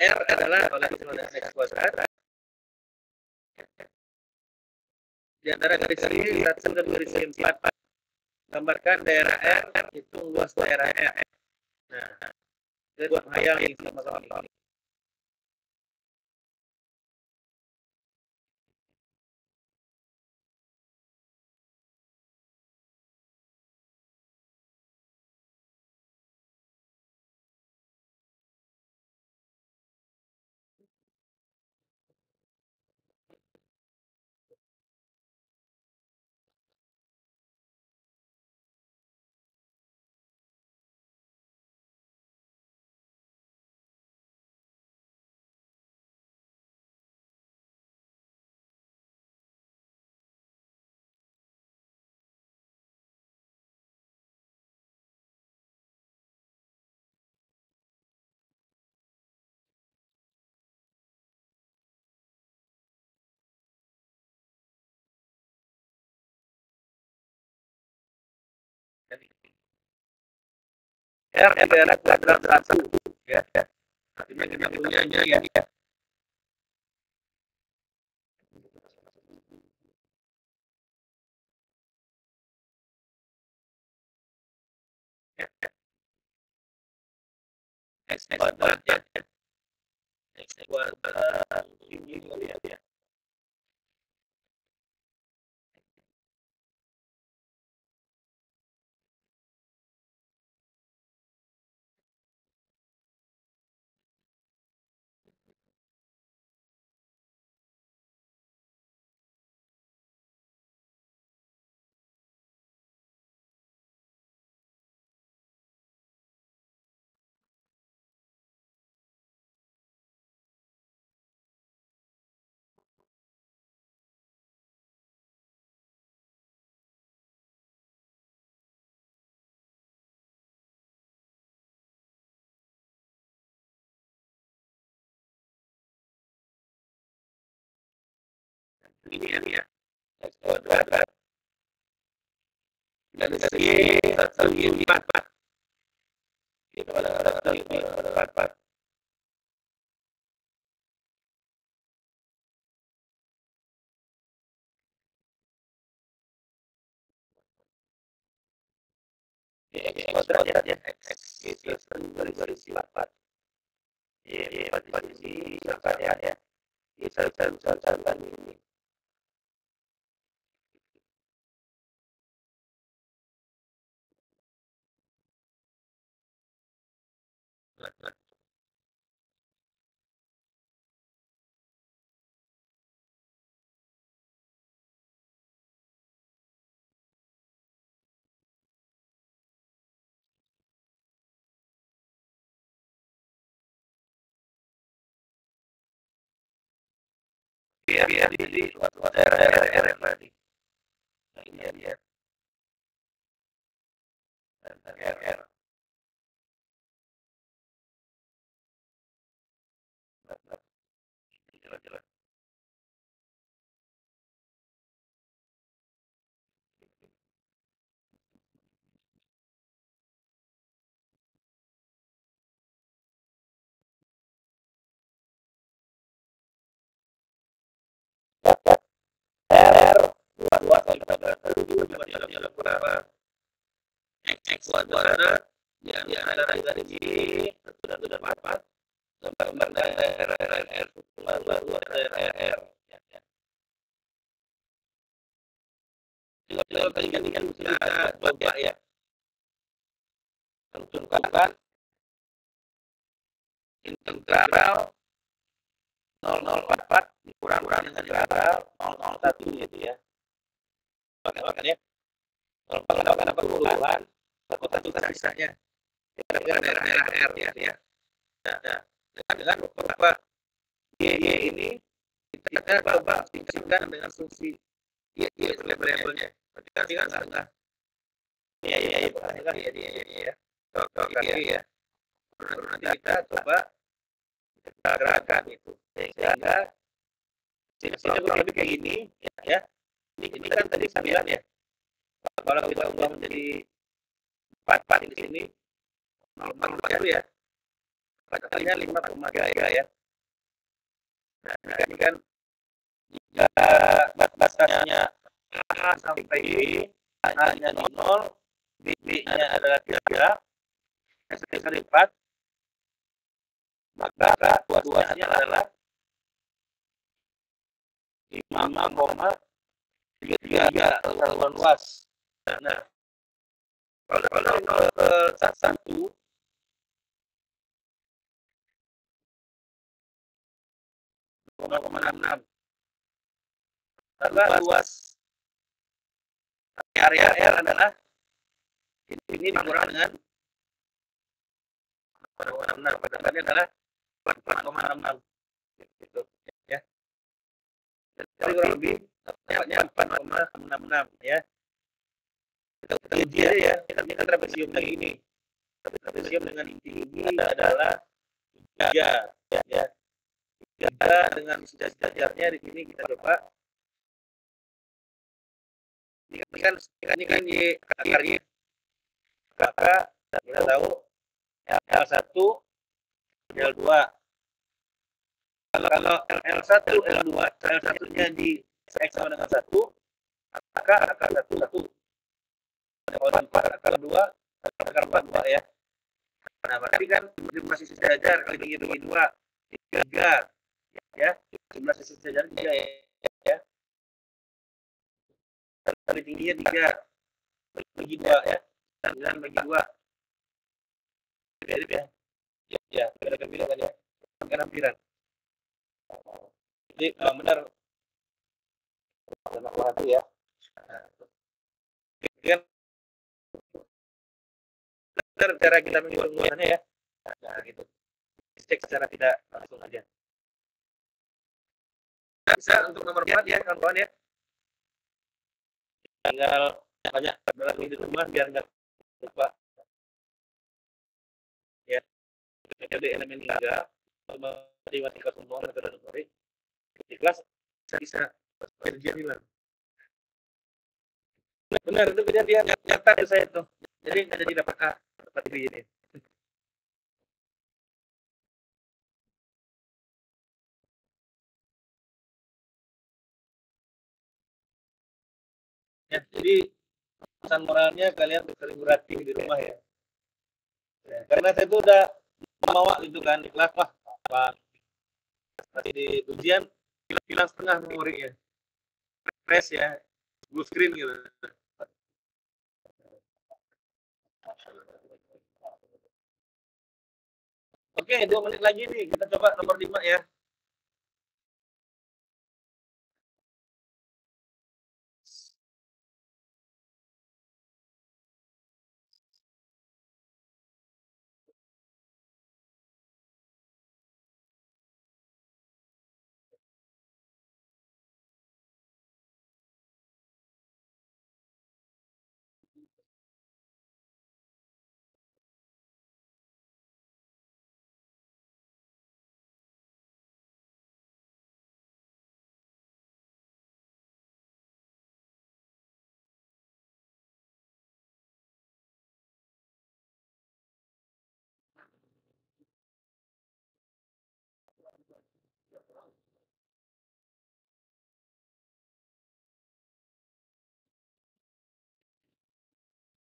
Speaker 1: R adalah kalau sama dengan X kuadrat. Di antara garis ini 1 dan garis 4. Gambarkan daerah R, hitung luas daerah R. Nah, kita buat hayal ini sama-sama ini. R adalah kuadrat 1 ya. artinya kita punya ya. X kuadrat ya. X kuadrat ini lihat ya. Ini ya. X kuadrat dari segi 1/4 itu adalah 1/4. X kuadrat ya. X itu dari garis 4. Iya, posisi 4 ya. Kita cari ini. Iya, di daerah yang tadi. Nah, ini dia. RR. Jelas. R luas kita coba dialog berapa X kuadrat yang ada dari sini sudah apa gambar daerah R luas daerah R. Kalau tadi kan kita coba ya tentukan integral 0,04 dikurang dengan integral 0,01 gitu ya. Makanya kalau ada perpuluhan aku tentukan sisanya dengan daerah R ya. Nah, dengan beberapa Y ini kita coba tingkatkan dengan fungsi Y labelnya. Berarti kan setengah. Ya, ya. Kaki ya. Nanti kita coba gerakan itu. Sehingga sini kurang lebih kayak gini ya. Ini kan tadi 9 ya. Kalau kita ubah menjadi 4 di sini 0,1 ya. Kalinya 5,3 ya. Nah, ini kan batasnya A sampai B, A-nya 0, B-nya adalah 3, S-nya 4, maka luasnya adalah 5,3 luas. Nah, kalau 0 ke 1 0,66. Maka luas area R adalah ini dikurang dengan 4,66. Padahalnya adalah 4,66 gitu ya. Jadi kurang lebih dapatnya 4,66 ya. Kita uji aja ya. Kita trapesium lagi ini. Trapesium dengan tinggi adalah 3 ya. 3 dengan sejajarnya di sini kita coba. Ini kan Y akarnya. Maka kita tahu L1 L2. Kalau L1, L2, L1-nya di X sama dengan 1, maka akar 1, 1. Kalau 4, akar 2, akar 4, 2 ya. Nah, berarti kan jumlah sisi sejajar kali bagi 2, 3. Ya, jumlah sisi sejajar 3 ya. Kali tingginya 3, bagi 2 ya. 9 bagi 2. Mirip ya. Ya, beda-beda kan ya. Kan hampiran. Jadi benar hati ya. Kan benar cara kita menjualnya ya. Nah, gitu. Cek secara tidak langsung aja. Bisa untuk nomor 4 ya, kawan-kawan ya. Tinggal banyak lagi di rumah biar nggak lupa. Ya, metode elemen 3 matematika semua metode numerik di kelas bisa kerja hilang. Benar itu kejadian nyata di saya tuh. Jadi nggak jadi dapat A, dapat B ini. Ya, jadi pesan moralnya kalian sering berlatih di rumah ya. Ya, karena saya tuh udah bawa itu kan di kelas apa di ujian hilang setengah memorinya. Crash ya, blue screen gitu. Oke, 2 menit lagi nih kita coba nomor 5 ya.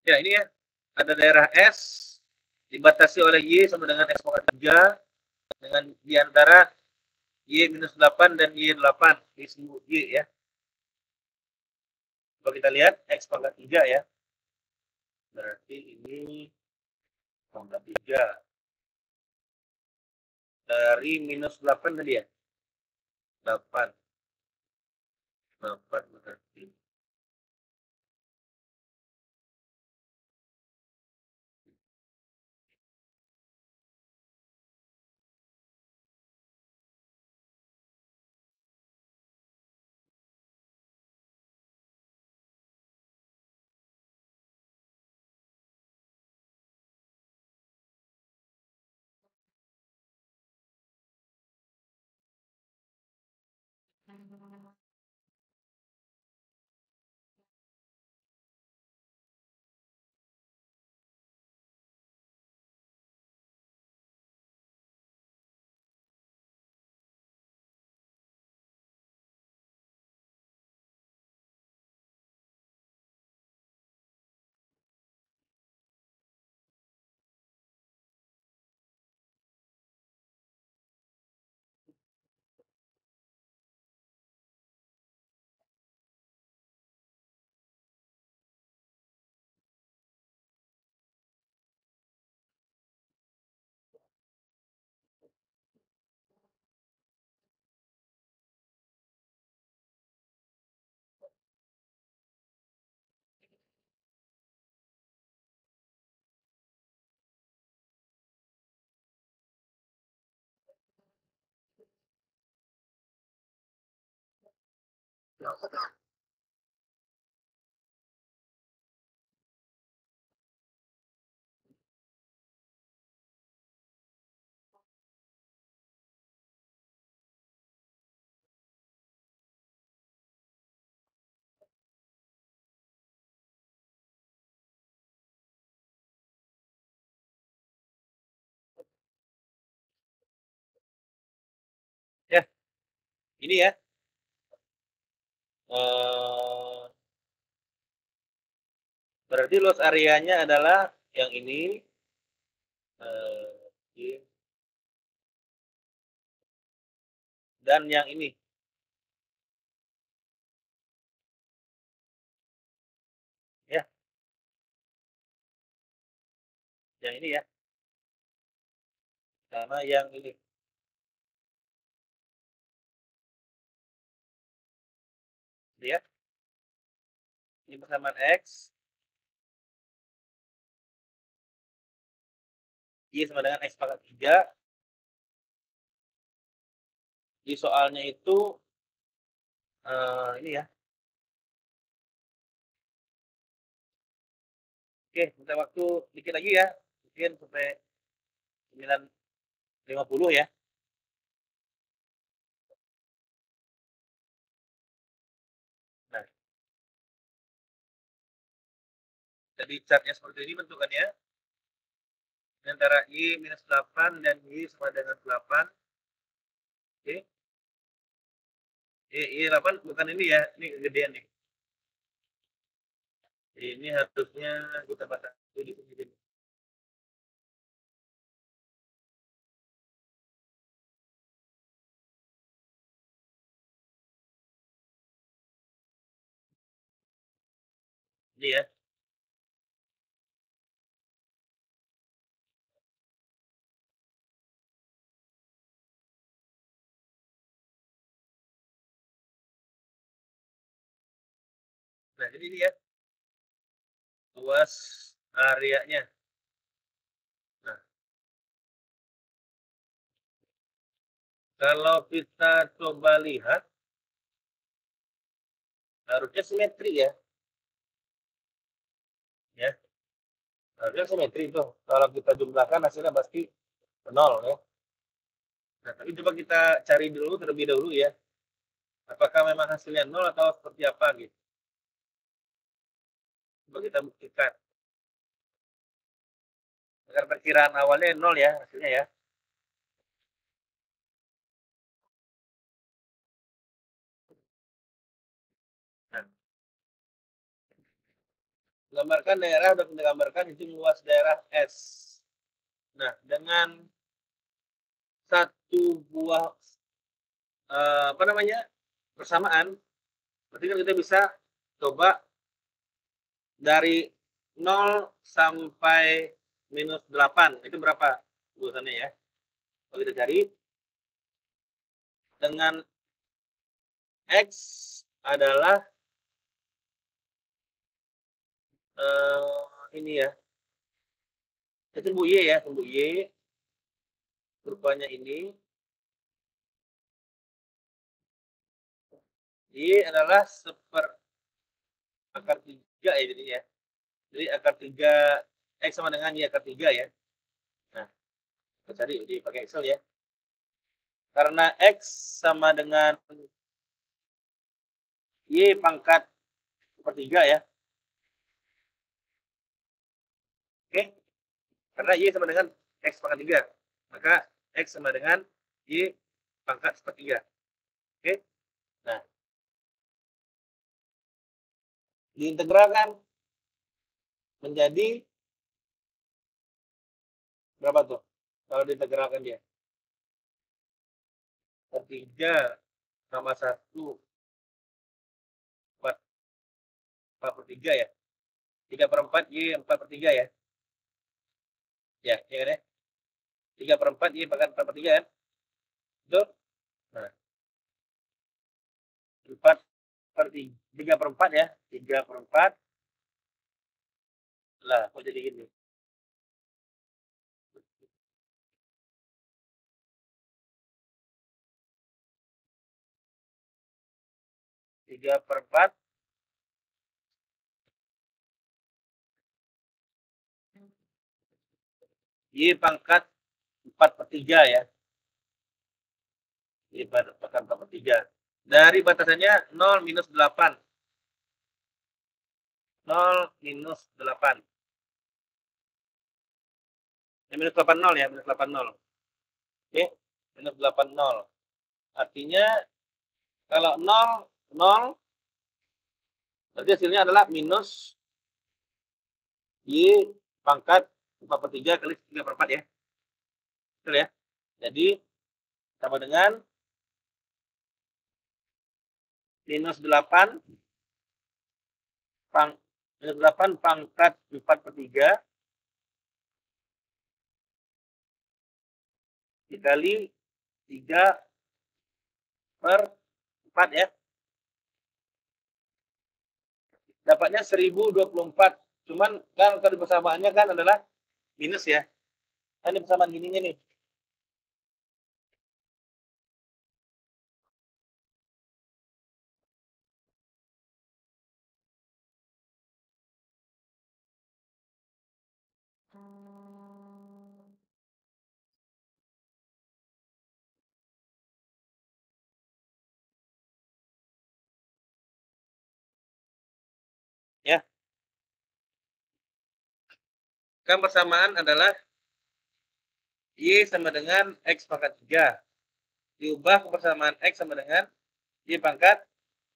Speaker 1: Ya, ini ya. Ada daerah S dibatasi oleh Y sama dengan X pangkat 3 dengan di antara Y minus 8 dan Y 8 di seluruh Y ya. Kalau kita lihat X pangkat 3 ya. Berarti ini pangkat 3 dari minus 8 tadi ya. 8 berarti Ini ya. Berarti loss areanya adalah yang ini. Dan yang ini. Ya. Yang ini ya. Sama yang ini. Lihat. Ini persamaan X. Y sama dengan X pangkat 3. Di soalnya itu ini ya. Oke, minta waktu dikit lagi ya. Mungkin sampai 9.50 ya. Nah, jadi chartnya seperti ini bentukannya. Antara Y minus 8 dan Y sama dengan 8. Oke. Y 8 bukan ini ya, ini gedean nih. Ini harusnya kita batasi di sini. Ini ya. Nah, jadi ini ya. Luas areanya. Nah, kalau kita coba lihat, harusnya simetri ya. Ya, harusnya simetri itu. Kalau kita jumlahkan hasilnya pasti 0 ya. Nah, tapi coba kita cari dulu terlebih dahulu ya. Apakah memang hasilnya 0 atau seperti apa gitu. Coba kita buktikan. Agar perkiraan awalnya 0 ya hasilnya ya. Nah, gambarkan daerah dan menggambarkan itu luas daerah S. Nah, dengan satu buah apa namanya persamaan, berarti kan kita bisa coba dari 0 sampai minus 8 itu berapa luasannya ya? Kalau kita cari dengan X adalah ini ya. Itu tunggu Y ya, tunggu Y. Rupanya ini. Y adalah akar 3 ya jadi ya. Jadi akar 3 X sama dengan Y akar 3 ya. Nah, kita cari di pakai Excel ya. Karena X sama dengan Y pangkat 3 ya. Oke. Karena Y sama dengan X pangkat 3. Maka X sama dengan Y pangkat 3. Oke. Nah, diintegralkan menjadi berapa tuh? Kalau diintegralkan dia. 3 sama 1 4 per 3 ya. 3 per 4 Y 4 per 3 ya. Ya, ya kan ya. 3 per 4 Y pangkat 4 per 3 kan. Betul? Nah, 4 per 3 per 4 ya. 3 per 4. Lah, kok jadi gini? 3 per 4. Y pangkat 4 per 3 ya. Y pangkat 4 per 3. Dari batasannya 0 minus 8. 0 minus 8. Ya, minus 80 ya, minus 80. Oke, minus 80. Artinya Kalau 0, 0, berarti hasilnya adalah minus Y pangkat 4/3 kali 3/4 ya. Betul ya? Jadi, sama dengan minus 8 pangkat 4/3 dikali 3/4 ya. Dapatnya 1024. Cuman kan tadi persamaannya kan adalah minus ya. Kan ini persamaan gininya nih. Ya. Kan persamaan adalah Y sama dengan X pangkat 3. Diubah ke persamaan X sama dengan Y pangkat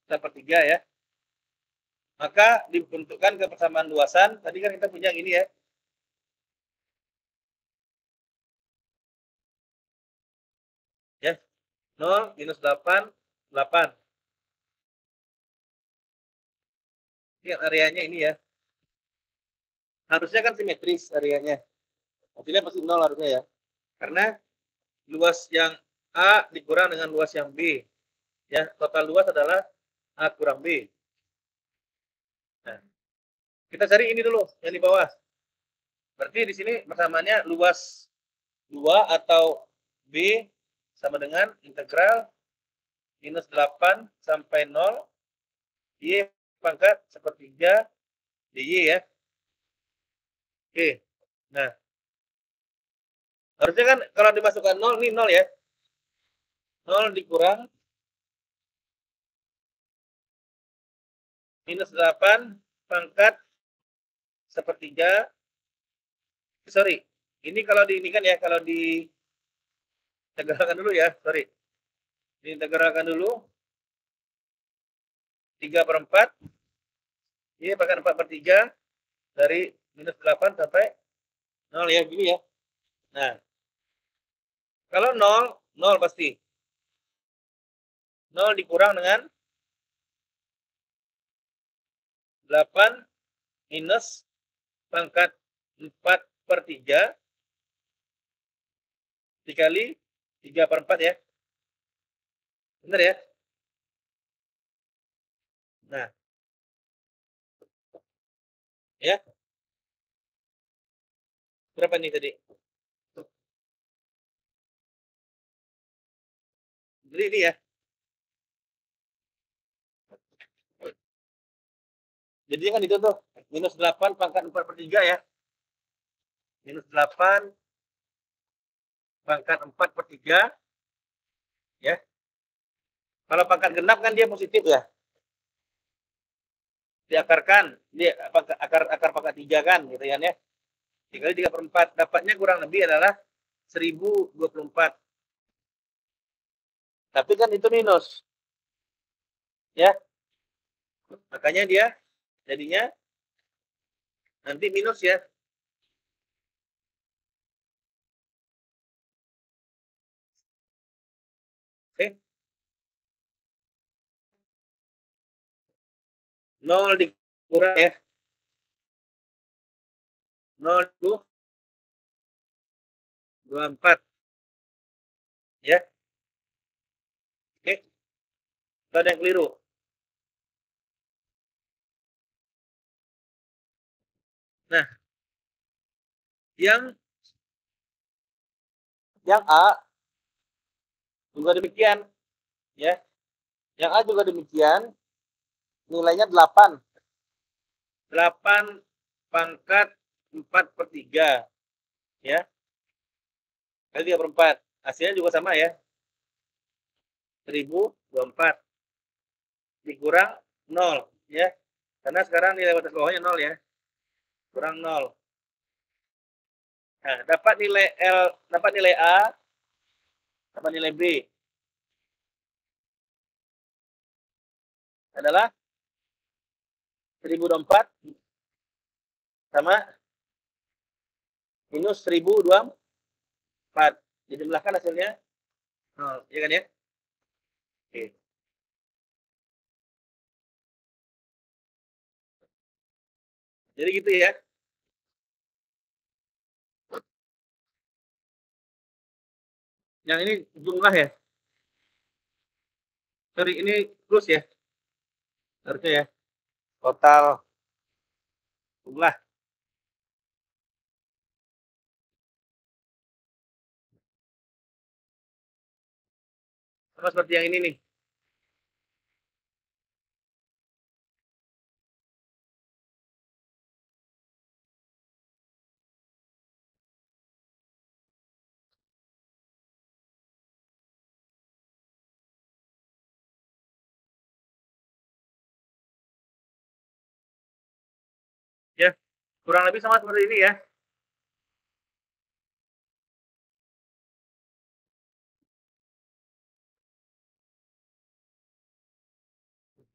Speaker 1: 1/3 ya. Maka dibentukkan ke persamaan luasan. Tadi kan kita punya ini ya. Ya. 0, minus 8, 8. Ini areanya ini ya. Harusnya kan simetris areanya. Hasilnya pasti 0 harusnya ya. Karena luas yang A dikurang dengan luas yang B. Ya, total luas adalah A kurang B. Nah, kita cari ini dulu, yang di bawah. Berarti di sini persamaannya luas 2 atau B sama dengan integral minus 8 sampai 0 Y pangkat 1/3 dy ya. Oke. Nah, harusnya kan kalau dimasukkan 0, ini 0 ya. 0 dikurang minus 8 pangkat 1/3. Sorry, ini kalau di ini kan ya, kalau diintegralkan dulu ya, sorry. Diintegralkan dulu 3/4 Y pangkat 4/3 dari minus 8 sampai 0 ya, gini ya. Nah, kalau 0, 0 pasti. 0 dikurang dengan 8 minus pangkat 4/3 dikali 3/4 ya. Benar ya? Nah, ya. Berapa nih tadi? Jadi ini ya. Jadi kan itu tuh, minus 8 pangkat 4/3 ya. Minus 8 pangkat 4/3 ya. Kalau pangkat genap kan dia positif ya. Diakarkan, dia akar pangkat 3 kan gitu ya. Dikali 3/4, dapatnya kurang lebih adalah 1024. Tapi kan itu minus. Ya. Makanya dia jadinya nanti minus ya. Oke. 0 dikurang ya. 0 itu 24. Ya. Oke. Tidak ada yang keliru. Nah, yang A juga demikian ya. Yang A juga demikian, nilainya 8. 8 pangkat 4/3 ya. Kali 3/4. Hasilnya juga sama ya. 1024 dikurang 0 ya. Karena sekarang nilai batas bawahnya 0 ya. Kurang 0. Nah, dapat nilai A, dapat nilai B. adalah 1024 sama minus 1024. Dijumlahkan hasilnya 0, ya kan ya? Oke. Jadi gitu ya. Yang ini jumlah ya. Sorry, ini plus ya. Harusnya ya. Total jumlah. Sama seperti yang ini nih. Ya, kurang lebih sama seperti ini ya.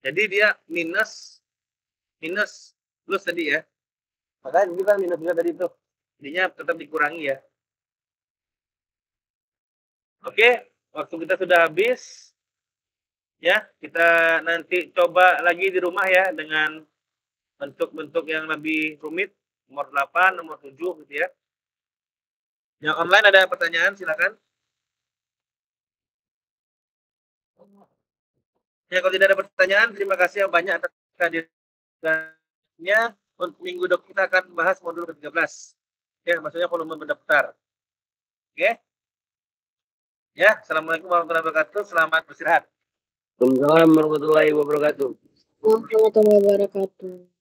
Speaker 1: Jadi dia minus plus tadi ya. Makanya ini kan minus juga tadi tuh. Jadinya tetap dikurangi ya. Oke, waktu kita sudah habis. Ya, kita nanti coba lagi di rumah ya dengan bentuk-bentuk yang lebih rumit. Nomor 8, nomor 7 gitu ya. Yang online ada pertanyaan silakan. Ya, kalau tidak ada pertanyaan, terima kasih yang banyak atas kehadirannya. Untuk minggu depan kita akan bahas modul ke-13. Ya, maksudnya volume mendaftar. Oke? Ya, assalamualaikum warahmatullahi wabarakatuh. Selamat beristirahat.
Speaker 2: Waalaikumsalam warahmatullahi wabarakatuh.
Speaker 3: Warahmatullahi wabarakatuh.